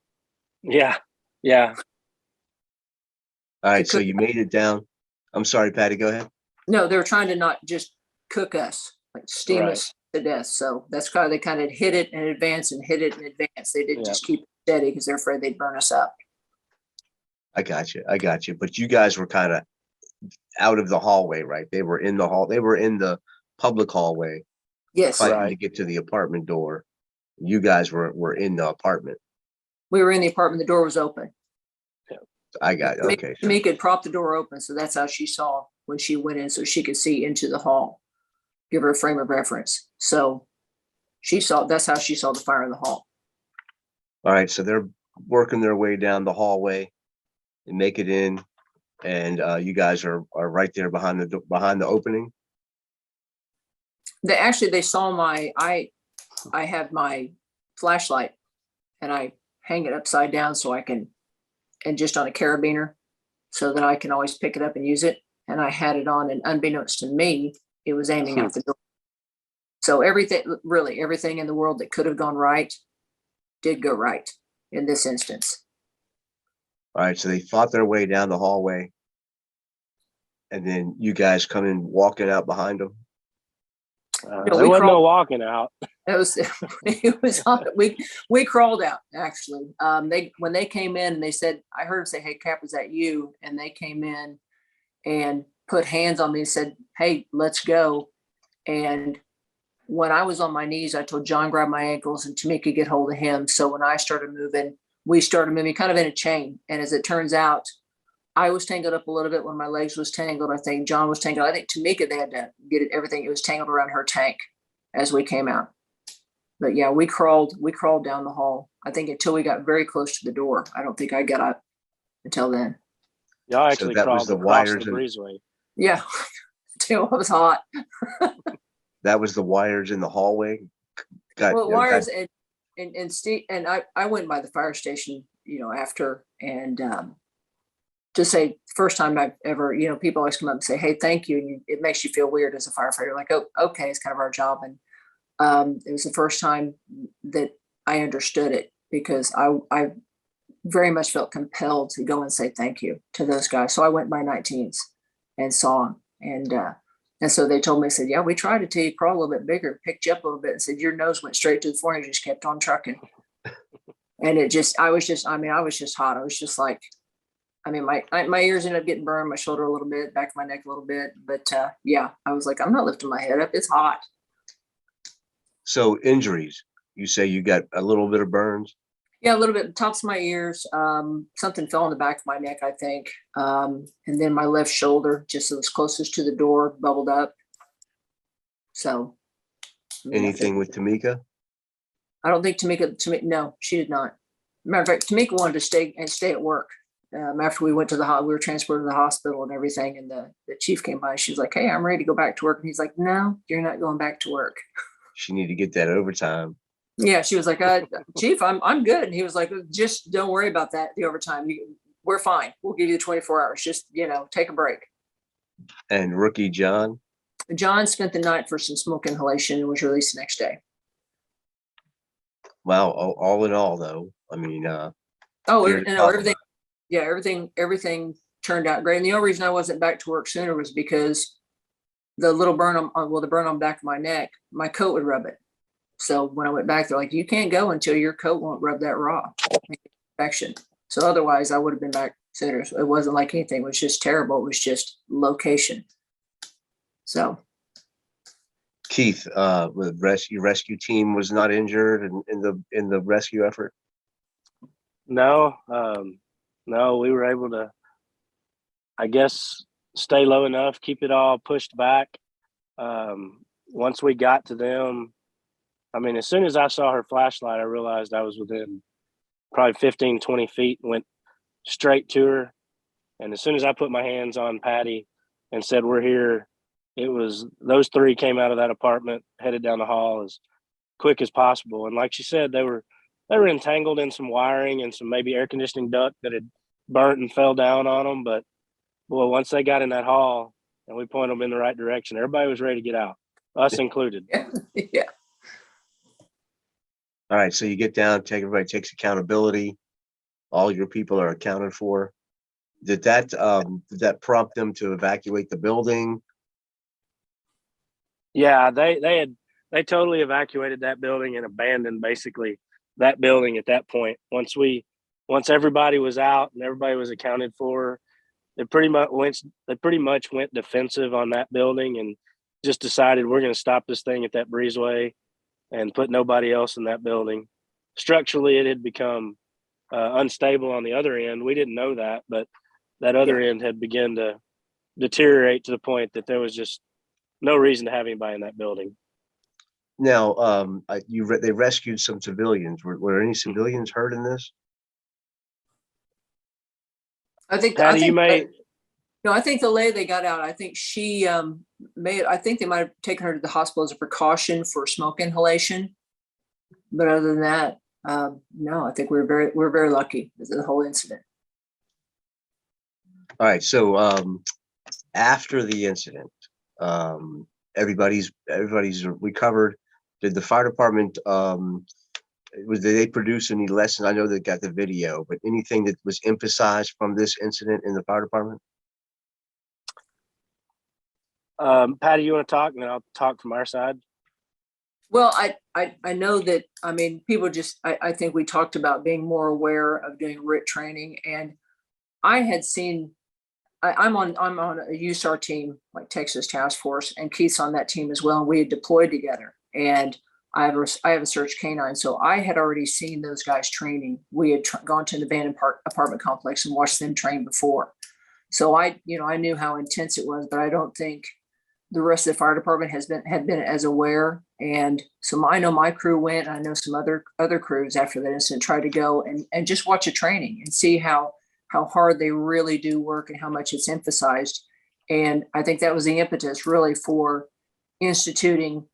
[SPEAKER 3] Yeah.
[SPEAKER 1] All right, so you made it down. I'm sorry, Patti, go ahead.
[SPEAKER 2] No, they're trying to not just cook us, like steam us to death. So that's why they kind of hit it and advance and hit it and advance. They didn't just keep it steady because they're afraid they'd burn us up.
[SPEAKER 1] I got you. But you guys were kind of out of the hallway, right? They were in the hall. They were in the public hallway.
[SPEAKER 2] Yes.
[SPEAKER 1] Fighting to get to the apartment door. You guys were in the apartment.
[SPEAKER 2] We were in the apartment. The door was open.
[SPEAKER 1] I got it. Okay.
[SPEAKER 2] Tamika had propped the door open, so that's how she saw when she went in, so she could see into the hall. Give her a frame of reference. So that's how she saw the fire in the hall.
[SPEAKER 1] All right, so they're working their way down the hallway and make it in, and you guys are right there behind the opening.
[SPEAKER 2] They saw I have my flashlight, and I hang it upside down so I can, and just on a carabiner, so that I can always pick it up and use it. And I had it on, and unbeknownst to me, it was aiming out the door. So everything in the world that could have gone right did go right in this instance.
[SPEAKER 1] All right, so they fought their way down the hallway, and then you guys come in walking out behind them.
[SPEAKER 3] There wasn't no walking out.
[SPEAKER 2] It was we crawled out, actually. When they came in, they said, I heard them say, "Hey, Cap, is that you?" And they came in and put hands on me and said, "Hey, let's go." And when I was on my knees, I told John, grab my ankles, and Tamika get hold of him. So when I started moving, we started moving kind of in a chain. And as it turns out, I was tangled up a little bit when my legs was tangled. I think John was tangled. I think Tamika, they had to get it, everything. It was tangled around her tank as we came out. But yeah, we crawled down the hall, I think, until we got very close to the door. I don't think I got up until then.
[SPEAKER 3] Y'all
[SPEAKER 1] So
[SPEAKER 3] actually
[SPEAKER 1] that was
[SPEAKER 3] crawled
[SPEAKER 1] the
[SPEAKER 3] across
[SPEAKER 1] wires
[SPEAKER 3] the
[SPEAKER 1] and
[SPEAKER 3] breezeway.
[SPEAKER 2] Yeah. Till it was hot.
[SPEAKER 1] that was the wires in the hallway.
[SPEAKER 2] Well, wires and Steve and I went by the fire station, after, and to say first time I've ever, people always come up and say, "Hey, thank you," and it makes you feel weird as a firefighter, like, oh, okay, it's kind of our job. And it was the first time that I understood it, because I very much felt compelled to go and say thank you to those guys. So I went by 19s and saw them, and so they told me, said, yeah, we tried to tell you crawl a little bit bigger, picked you up a little bit, and said your nose went straight to the floor and you just kept on trucking. And I was just hot. I was just like, my ears ended up getting burned, my shoulder a little bit, back of my neck a little bit. But yeah, I was like, I'm not lifting my head up. It's hot.
[SPEAKER 1] So injuries, you say you got a little bit of burns?
[SPEAKER 2] Yeah, a little bit, tops of my ears. Something fell on the back of my neck, I think. And then my left shoulder, just as closest to the door, bubbled up. So.
[SPEAKER 1] Anything with Tamika?
[SPEAKER 2] I don't think Tamika, no, she did not. Matter of fact, Tamika wanted to stay at work. After we went to we were transported to the hospital and everything. And the chief came by. She's like, hey, I'm ready to go back to work. And he's like, no, you're not going back to work.
[SPEAKER 1] She need to get that overtime.
[SPEAKER 2] Yeah, she was like, Chief, I'm good. And he was like, just don't worry about that, the overtime. We're fine. We'll give you 24 hours. Just, take a break.
[SPEAKER 1] And rookie John?
[SPEAKER 2] John spent the night for some smoke inhalation and was released the next day.
[SPEAKER 1] Wow. All in all, though,
[SPEAKER 2] everything turned out great. And the only reason I wasn't back to work sooner was because the little burn the burn on the back of my neck, my coat would rub it. So when I went back, they're like, you can't go until your coat won't rub that raw infection. So otherwise I would have been back sooner. So it wasn't like anything. It was just terrible. It was just location. So.
[SPEAKER 1] Keith, the rescue team was not injured in the rescue effort?
[SPEAKER 3] No, we were able to, I guess, stay low enough, keep it all pushed back. Once we got to them, as soon as I saw her flashlight, I realized I was within probably 15, 20 feet, went straight to her. And as soon as I put my hands on Patti and said, we're here, it was those three came out of that apartment, headed down the hall as quick as possible. And like she said, they were entangled in some wiring and some maybe air conditioning duct that had burnt and fell down on them. But boy, once they got in that hall and we pointed them in the right direction, everybody was ready to get out, us included.
[SPEAKER 2] Yeah.
[SPEAKER 1] All right. So you get down, everybody takes accountability. All your people are accounted for. Did that prompt them to evacuate the building?
[SPEAKER 3] Yeah, they totally evacuated that building and abandoned basically that building at that point. Once everybody was out and everybody was accounted for, they pretty much went defensive on that building and just decided we're going to stop this thing at that breezeway and put nobody else in that building. Structurally, it had become unstable on the other end. We didn't know that, but that other end had begun to deteriorate to the point that there was just no reason to have anybody in that building.
[SPEAKER 1] Now, they rescued some civilians. Were any civilians hurt in this?
[SPEAKER 2] I think
[SPEAKER 3] Patti,
[SPEAKER 2] I think the lady they got out, I think she I think they might have taken her to the hospital as a precaution for smoke inhalation. But other than that, no, I think we're very lucky with the whole incident.
[SPEAKER 1] All right. So after the incident, everybody's recovered. Did the fire department did they produce any lessons? I know they got the video, but anything that was emphasized from this incident in the fire department?
[SPEAKER 3] Patti, you want to talk, and then I'll talk from our side.
[SPEAKER 2] Well, I know that, people just, I think we talked about being more aware of doing RIT training, and I had seen, I'm on a USAR team, like Texas Task Force, and Keith's on that team as well. And we had deployed together, and I have a search canine. So I had already seen those guys training. We had gone to the abandoned apartment complex and watched them train before. So I knew how intense it was, but I don't think the rest of the fire department had been as aware. And so I know my crew went, and I know some other crews after that incident tried to go and just watch a training and see how hard they really do work and how much it's emphasized. And I think that was the impetus really for instituting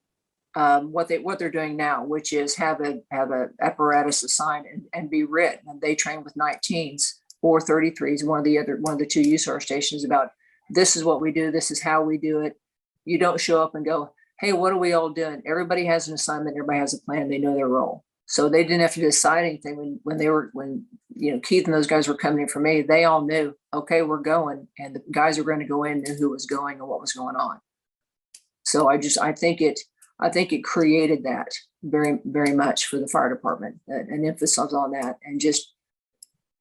[SPEAKER 2] what they're doing now, which is have a apparatus assigned and be written. And they train with 19s or 33s, one of the two USAR stations, about this is what we do, this is how we do it. You don't show up and go, hey, what are we all doing? Everybody has an assignment, everybody has a plan, they know their role. So they didn't have to decide anything when Keith and those guys were coming in for me. They all knew, okay, we're going, and the guys were going to go in, knew who was going and what was going on. So I think it created that very, very much for the fire department, an emphasis on that. And just,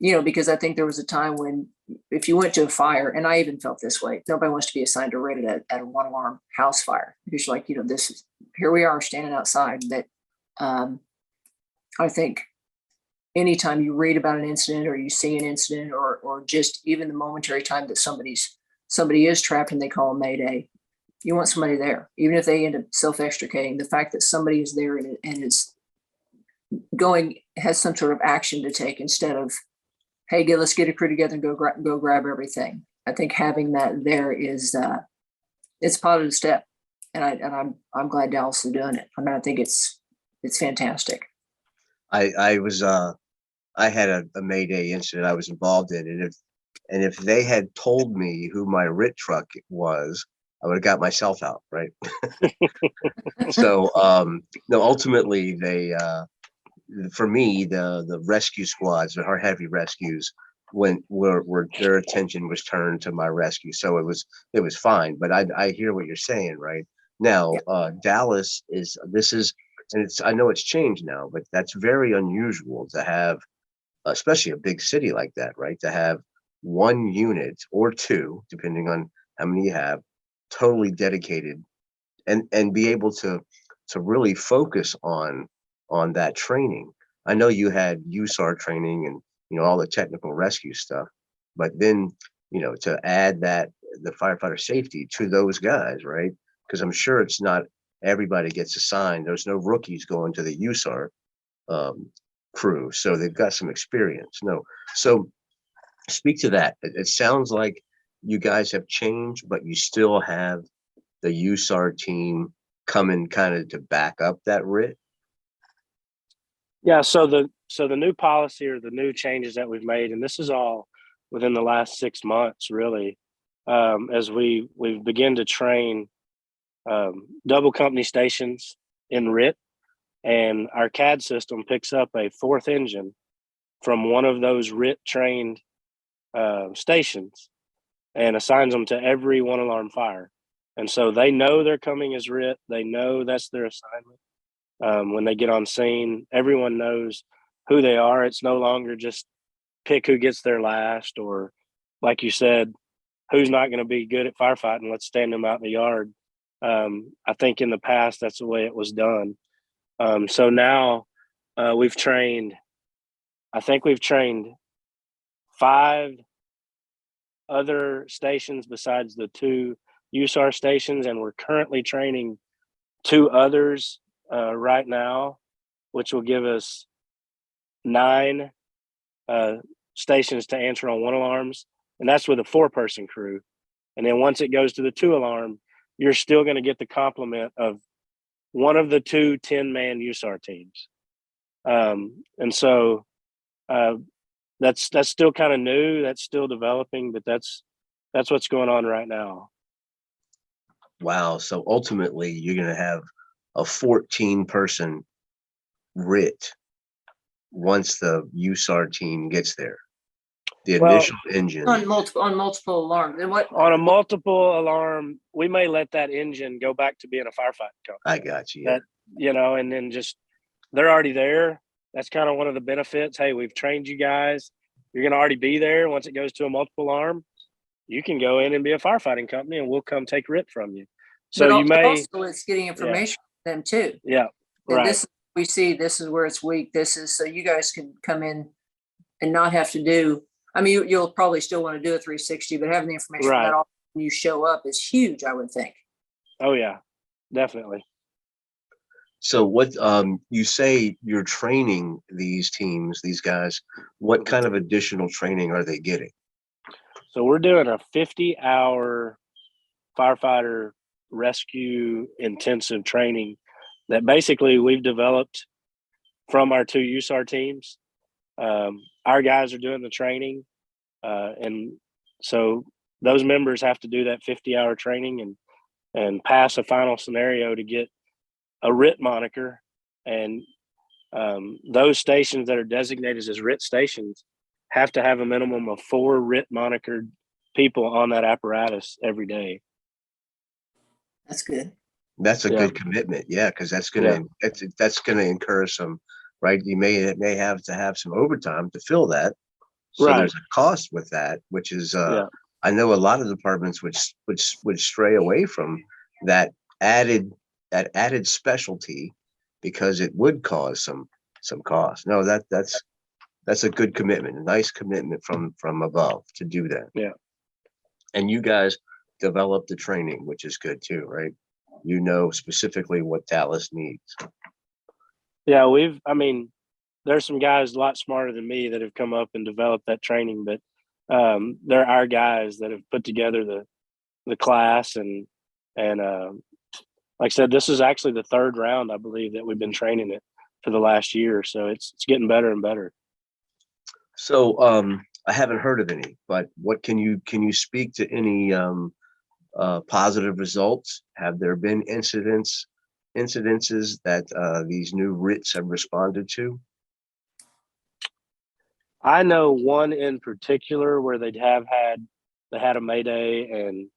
[SPEAKER 2] because I think there was a time when if you went to a fire, and I even felt this way, nobody wants to be assigned to rate it at a 1-alarm house fire, because you're like, here we are standing outside. That I think anytime you read about an incident or you see an incident or just even the momentary time that somebody is trapped and they call a Mayday, you want somebody there, even if they end up self-extricating. The fact that somebody is there and is has some sort of action to take instead of, hey, let's get a crew together and go grab everything. I think having that there is it's a positive step, and I'm glad Dallas is doing it. I mean, I think it's fantastic.
[SPEAKER 1] I had a Mayday incident I was involved in, and if they had told me who my RIT truck was, I would have got myself out, right? So no, ultimately for me, the rescue squads, our heavy rescues, were their attention was turned to my rescue. So it was fine. But I hear what you're saying, right? Now, Dallas and I know it's changed now, but that's very unusual to have, especially a big city like that, right? To have one unit or two, depending on how many you have, totally dedicated and be able to really focus on that training. I know you had USAR training and all the technical rescue stuff, but then to add that the firefighter safety to those guys, right? Because I'm sure it's not everybody gets assigned. There's no rookies going to the USAR crew, so they've got some experience. No, so speak to that. It sounds like you guys have changed, but you still have the USAR team coming kind of to back up that RIT.
[SPEAKER 3] Yeah, so the new policy or the new changes that we've made, and this is all within the last 6 months, really, as we begin to train double company stations in RIT, and our CAD system picks up a fourth engine from one of those RIT trained stations and assigns them to every 1-alarm fire. And so they know they're coming as RIT. They know that's their assignment. When they get on scene, everyone knows who they are. It's no longer just pick who gets there last, or like you said, who's not going to be good at firefighting, let's stand them out in the yard. I think in the past, that's the way it was done. So now we've trained 5 other stations besides the 2 USAR stations, and we're currently training 2 others right now, which will give us 9 stations to answer on 1-alarms, and that's with a 4-person crew. And then once it goes to the 2-alarm, you're still going to get the complement of one of the 2 10-man USAR teams. And so that's still kind of new. That's still developing, but that's what's going on right now.
[SPEAKER 1] Wow. So ultimately you're going to have a 14-person RIT once the USAR team gets there. The initial engine
[SPEAKER 2] on multiple alarms. And what
[SPEAKER 3] on a multiple alarm, we may let that engine go back to being a firefighting company.
[SPEAKER 1] I got you. Yeah.
[SPEAKER 3] And then just they're already there. That's kind of one of the benefits. Hey, we've trained you guys. You're going to already be there. Once it goes to a multiple alarm, you can go in and be a firefighting company, and we'll come take RIT from you. So you may
[SPEAKER 2] also it's getting information from them too.
[SPEAKER 3] Yeah,
[SPEAKER 2] and
[SPEAKER 3] right.
[SPEAKER 2] This we see. This is where it's weak. This is so you guys can come in and not have to do I mean, you'll probably still want to do a 360, but having the information
[SPEAKER 3] Right.
[SPEAKER 2] that all when you show up is huge, I would think.
[SPEAKER 3] Oh yeah, definitely.
[SPEAKER 1] So what you say you're training these teams, these guys, what kind of additional training are they getting?
[SPEAKER 3] So we're doing a 50-hour firefighter rescue intensive training that basically we've developed from our 2 USAR teams. Our guys are doing the training, and so those members have to do that 50-hour training and pass a final scenario to get a RIT moniker. And those stations that are designated as RIT stations have to have a minimum of 4 RIT monikered people on that apparatus every day.
[SPEAKER 2] That's good.
[SPEAKER 1] That's a
[SPEAKER 3] Yeah.
[SPEAKER 1] good commitment, yeah, because that's gonna incur some, right? You may have to have some overtime to fill that. So
[SPEAKER 3] Right.
[SPEAKER 1] there's a cost with that, which is
[SPEAKER 3] Yeah.
[SPEAKER 1] I know a lot of departments would stray away from that added specialty because it would cause some cost. No, that's a good commitment, a nice commitment from above to do that.
[SPEAKER 3] Yeah.
[SPEAKER 1] And you guys develop the training, which is good too, right? You know specifically what Dallas needs.
[SPEAKER 3] Yeah, there's some guys a lot smarter than me that have come up and developed that training, but they're our guys that have put together the class and like I said, this is actually the 3rd round, I believe, that we've been training it for the last year. So it's getting better and better.
[SPEAKER 1] So I haven't heard of any, but what can you speak to any positive results? Have there been incidences that these new RITs have responded to?
[SPEAKER 3] I know one in particular where they had a Mayday, and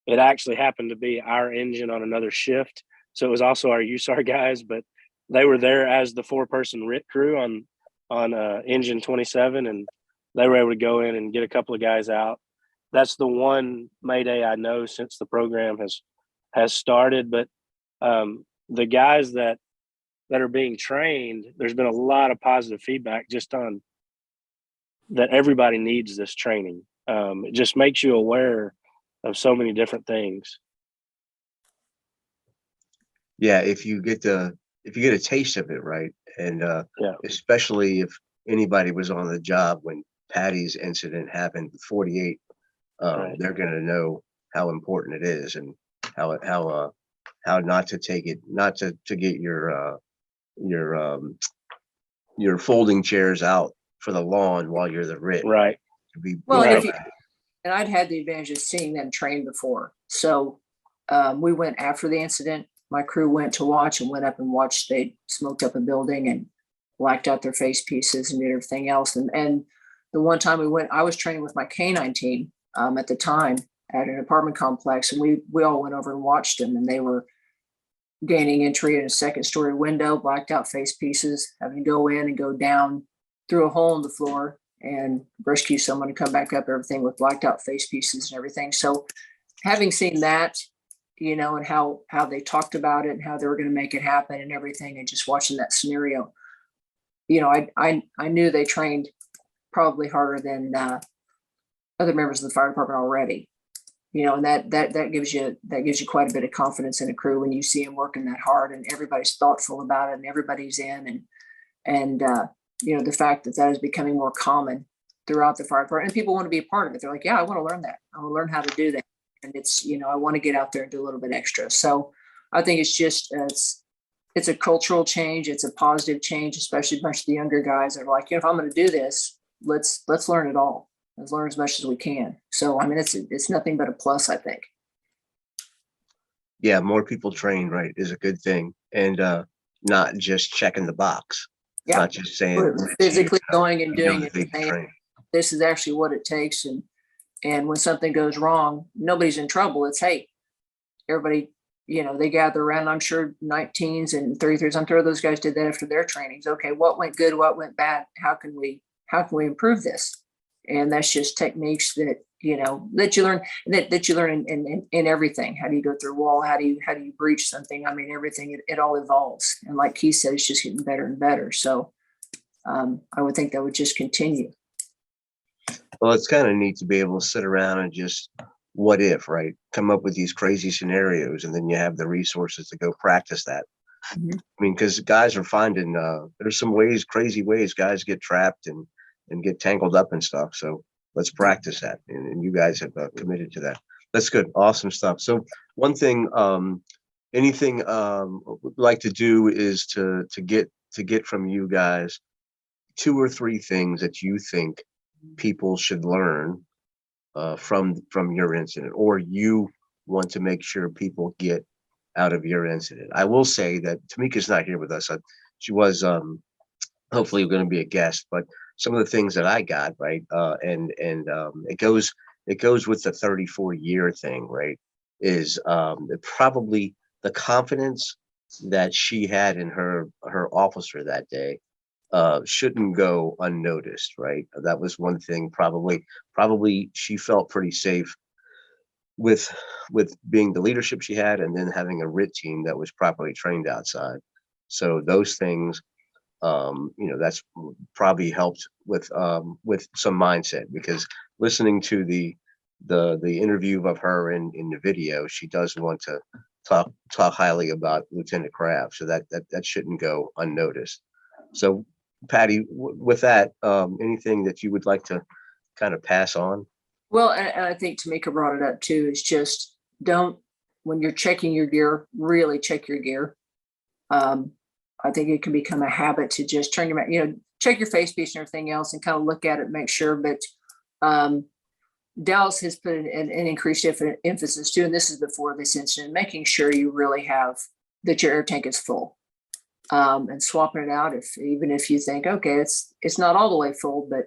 [SPEAKER 3] it actually happened to be our engine on another shift. So it was also our USAR guys, but they were there as the 4-person RIT crew on engine 27, and they were able to go in and get a couple of guys out. That's the one Mayday I know since the program has started. But the guys that are being trained, there's been a lot of positive feedback just on that. Everybody needs this training. It just makes you aware of so many different things.
[SPEAKER 1] Yeah, if you get a taste of it, right? And especially if anybody was on the job when Patti's incident happened, 48,
[SPEAKER 3] Right.
[SPEAKER 1] they're gonna know how important it is and how not to take it, not to get your folding chairs out for the lawn while you're the RIT.
[SPEAKER 3] Right.
[SPEAKER 1] To be
[SPEAKER 2] Well,
[SPEAKER 3] Right.
[SPEAKER 2] and I'd had the advantage of seeing them train before. So we went after the incident. My crew went to watch and went up and watched. They smoked up a building and blacked out their face pieces and did everything else. And the one time we went, I was training with my canine team at the time at an apartment complex, and we all went over and watched them, and they were gaining entry in a 2nd-story window, blacked out face pieces, having to go in and go down through a hole in the floor and rescue someone and come back up, everything with blacked out face pieces and everything. So having seen that, and how they talked about it and how they were going to make it happen and everything, and just watching that scenario, I knew they trained probably harder than other members of the fire department already. And that gives you quite a bit of confidence in a crew when you see them working that hard and everybody's thoughtful about it and everybody's in, and the fact that is becoming more common throughout the fire department, and people want to be a part of it. They're like, yeah, I want to learn that. I want to learn how to do that. And it's, I want to get out there and do a little bit extra. So I think it's just, it's a cultural change. It's a positive change, especially a bunch of the younger guys that are like, if I'm going to do this, let's learn it all. Let's learn as much as we can. So, it's nothing but a plus, I think.
[SPEAKER 1] Yeah, more people trained, right, is a good thing. And not just checking the box.
[SPEAKER 2] Yeah.
[SPEAKER 1] Not just saying
[SPEAKER 2] Physically going and doing
[SPEAKER 1] that
[SPEAKER 2] it.
[SPEAKER 1] they can train.
[SPEAKER 2] This is actually what it takes. And when something goes wrong, nobody's in trouble. It's, hey, everybody, they gather around. I'm sure 19s and 33s, I'm sure those guys did that after their trainings. Okay, what went good? What went bad? How can we improve this? And that's just techniques that, that you learn, that you learn in everything. How do you go through a wall? How do you breach something? Everything, it all evolves. And like Keith said, it's just getting better and better. So I would think that would just continue.
[SPEAKER 1] Well, it's kind of neat to be able to sit around and just what if, right? Come up with these crazy scenarios, and then you have the resources to go practice that.
[SPEAKER 2] Mhm.
[SPEAKER 1] I mean, because guys are finding there's some ways, crazy ways, guys get trapped and get tangled up and stuff. So let's practice that, and you guys have committed to that. That's good, awesome stuff. So one thing, anything would like to do is to get from you guys 2 or 3 things that you think people should learn from your incident, or you want to make sure people get out of your incident. I will say that Tamika's not here with us. She was hopefully going to be a guest, but some of the things that I got right, and it goes with the 34-year thing, right? Is probably the confidence that she had in her officer that day shouldn't go unnoticed, right? That was one thing. Probably she felt pretty safe with being the leadership she had, and then having a RIT team that was properly trained outside. So those things, that's probably helped with some mindset, because listening to the interview of her in the video, she does want to talk highly about Lieutenant Krafft, so that shouldn't go unnoticed. So, Patti, with that, anything that you would like to kind of pass on?
[SPEAKER 2] Well, and I think Tamika brought it up too, is just don't, when you're checking your gear, really check your gear. Um, I think it can become a habit to just turn your, check your face piece and everything else and kind of look at it, make sure. But um, Dallas has put an increased emphasis too, and this is before this incident, making sure you really have that your air tank is full, and swapping it out even if you think, okay, it's not all the way full, but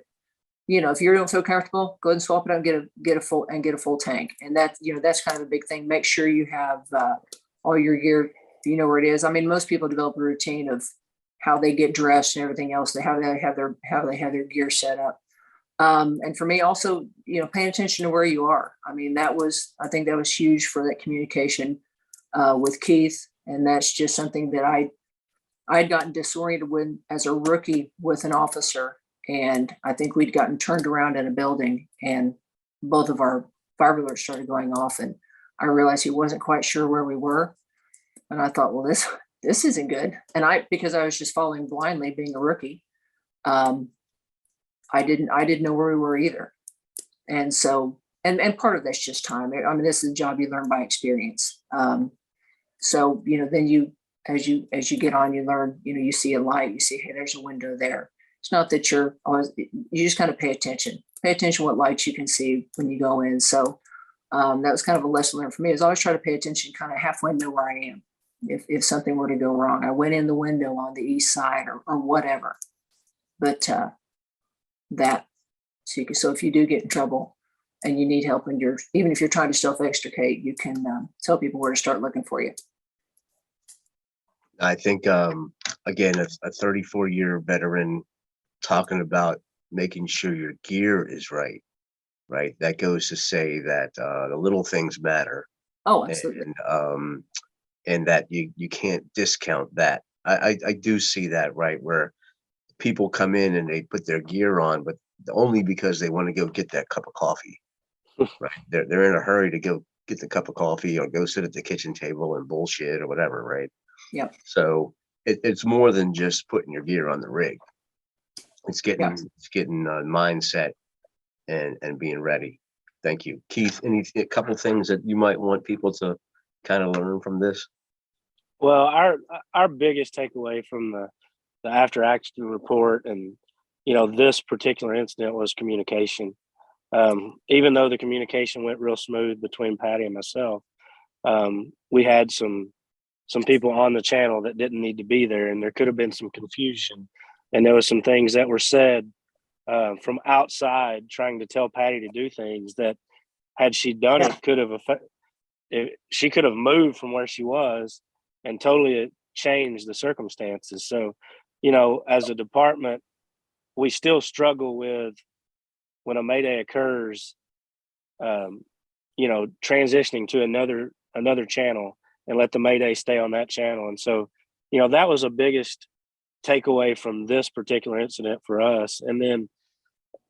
[SPEAKER 2] if you don't feel comfortable, go ahead and swap it out and get a full tank. And that's kind of a big thing. Make sure you have all your gear, you know where it is. I mean, most people develop a routine of how they get dressed and everything else. How they have their gear set up. And for me also, paying attention to where you are. I mean, I think that was huge for that communication with Keith. And that's just something that I'd gotten disoriented when as a rookie with an officer. And I think we'd gotten turned around in a building, and both of our fire alerts started going off, and I realized he wasn't quite sure where we were. And I thought, well, this isn't good. And because I was just following blindly, being a rookie, I didn't know where we were either. And so, and part of that's just time. I mean, this is a job you learn by experience. So, then as you get on, you learn, you see a light, you see, hey, there's a window there. It's not that you're always, you just kind of pay attention what lights you can see when you go in. So that was kind of a lesson learned for me, is always try to pay attention, kind of halfway know where I am. If something were to go wrong, I went in the window on the east side or whatever. But so if you do get in trouble and you need help, and even if you're trying to self-extricate, you can tell people where to start looking for you.
[SPEAKER 1] I think again, a 34-year veteran talking about making sure your gear is right. That goes to say that the little things matter.
[SPEAKER 2] Oh, absolutely.
[SPEAKER 1] And that you can't discount that. I do see that, right, where people come in and they put their gear on, but only because they want to go get that cup of coffee. Right. They're in a hurry to go get the cup of coffee or go sit at the kitchen table and bullshit or whatever, right?
[SPEAKER 2] Yep.
[SPEAKER 1] So it's more than just putting your gear on the rig. It's getting mindset and being ready. Thank you, Keith. A couple things that you might want people to kind of learn from this?
[SPEAKER 3] Well, our biggest takeaway from the after action report and this particular incident was communication. Even though the communication went real smooth between Patti and myself, we had some people on the channel that didn't need to be there, and there could have been some confusion, and there was some things that were said from outside trying to tell Patti to do things that, had she done it, could have she could have moved from where she was and totally changed the circumstances. So, as a department, we still struggle with, when a Mayday occurs, transitioning to another channel and let the Mayday stay on that channel. And so, that was the biggest takeaway from this particular incident for us. And then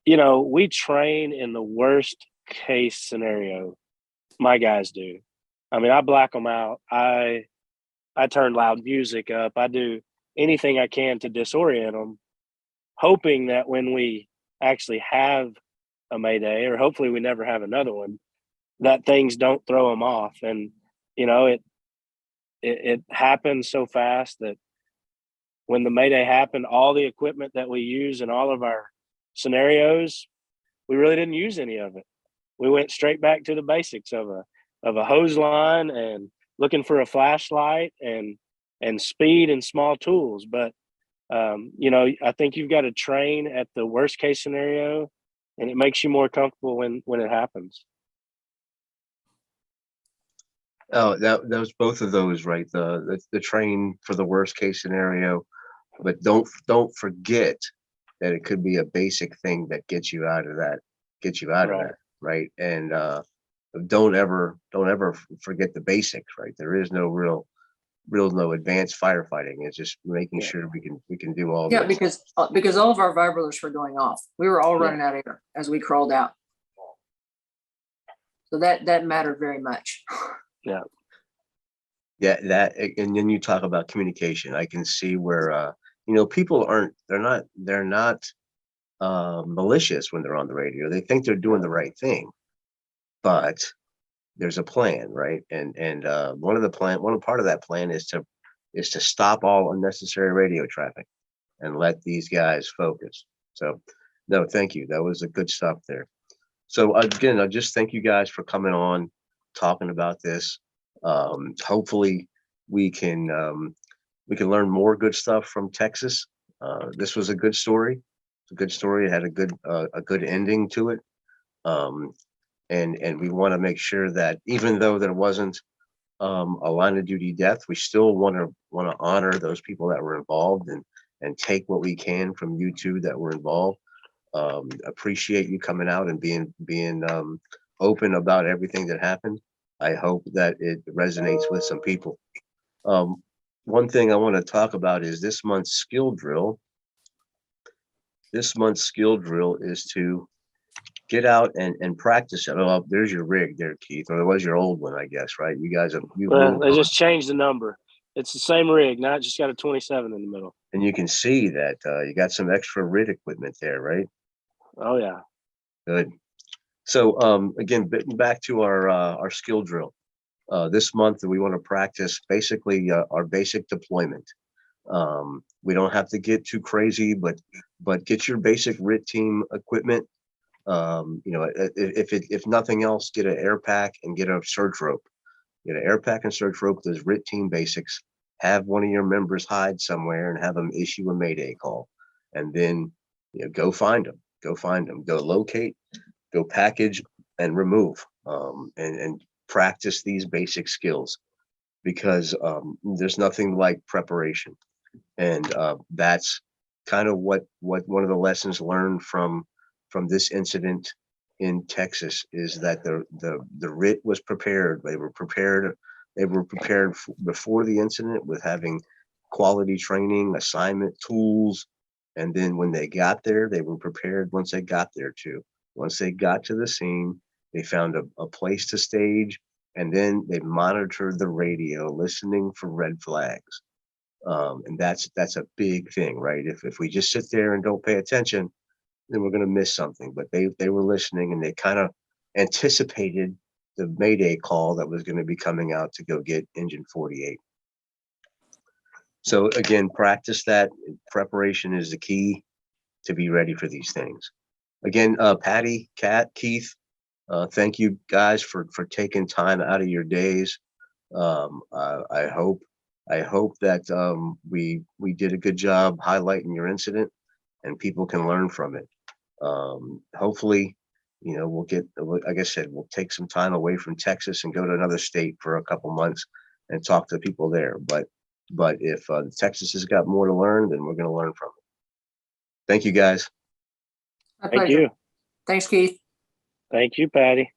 [SPEAKER 3] we train in the worst case scenario. My guys do. I mean, I black them out. I turn loud music up. I do anything I can to disorient them, hoping that when we actually have a Mayday, or hopefully we never have another one, that things don't throw them off. And it happened so fast that when the Mayday happened, all the equipment that we use in all of our scenarios, we really didn't use any of it. We went straight back to the basics of a hose line and looking for a flashlight and speed and small tools. But I think you've got to train at the worst case scenario, and it makes you more comfortable when it happens.
[SPEAKER 1] Oh, that was both of those, right? The train for the worst case scenario, but don't forget that it could be a basic thing that gets you out of that, right? And don't ever forget the basics, right? There is no real no advanced firefighting. It's just making sure we can do all.
[SPEAKER 2] Yeah,
[SPEAKER 1] this.
[SPEAKER 2] because all of our vibrators were going off. We were all running out of air as we crawled out. So that mattered very much.
[SPEAKER 3] Yeah.
[SPEAKER 1] Yeah, that, and then you talk about communication. I can see where people they're not malicious when they're on the radio. They think they're doing the right thing, but there's a plan, right? And one part of that plan is to stop all unnecessary radio traffic and let these guys focus. So no, thank you. That was a good stuff there. So again, I just thank you guys for coming on, talking about this. Hopefully we can learn more good stuff from Texas. This was a good story. It's a good story. It had a good ending to it. And we want to make sure that even though there wasn't a line of duty death, we still want to honor those people that were involved and take what we can from you two that were involved. Appreciate you coming out and being open about everything that happened. I hope that it resonates with some people. One thing I want to talk about is this month's skill drill. This month's skill drill is to get out and practice it. Oh, there's your rig there, Keith, or it was your old one, I guess, right? You guys have
[SPEAKER 3] they just changed the number. It's the same rig, now it just got a 27 in the middle.
[SPEAKER 1] And you can see that you got some extra rig equipment there, right?
[SPEAKER 3] Oh yeah.
[SPEAKER 1] Good. So again, back to our skill drill. This month we want to practice basically our basic deployment. We don't have to get too crazy, but get your basic RIT team equipment. If nothing else, get an air pack and get a search rope. Get an air pack and search rope. Those RIT team basics. Have one of your members hide somewhere and have them issue a Mayday call, and then go find them. Go locate. Go package and remove. And practice these basic skills, because there's nothing like preparation, and that's kind of what one of the lessons learned from this incident in Texas is that the RIT was prepared. They were prepared before the incident with having quality training, assignment tools, and then when they got there, they were prepared once they got there too. Once they got to the scene, they found a place to stage, and then they monitored the radio, listening for red flags. And that's a big thing, right? If we just sit there and don't pay attention, then we're going to miss something. But they were listening, and they kind of anticipated the Mayday call that was going to be coming out to go get Engine 48. So again, practice that. Preparation is the key to be ready for these things. Again, Patti, Kat, Keith, thank you guys for taking time out of your days. I hope that we did a good job highlighting your incident, and people can learn from it. Hopefully, we'll get, like I said, we'll take some time away from Texas and go to another state for a couple months and talk to people there. But if Texas has got more to learn, then we're going to learn from it. Thank you, guys.
[SPEAKER 2] My
[SPEAKER 3] Thank
[SPEAKER 2] pleasure.
[SPEAKER 3] you.
[SPEAKER 2] Thanks, Keith.
[SPEAKER 3] Thank you, Patti.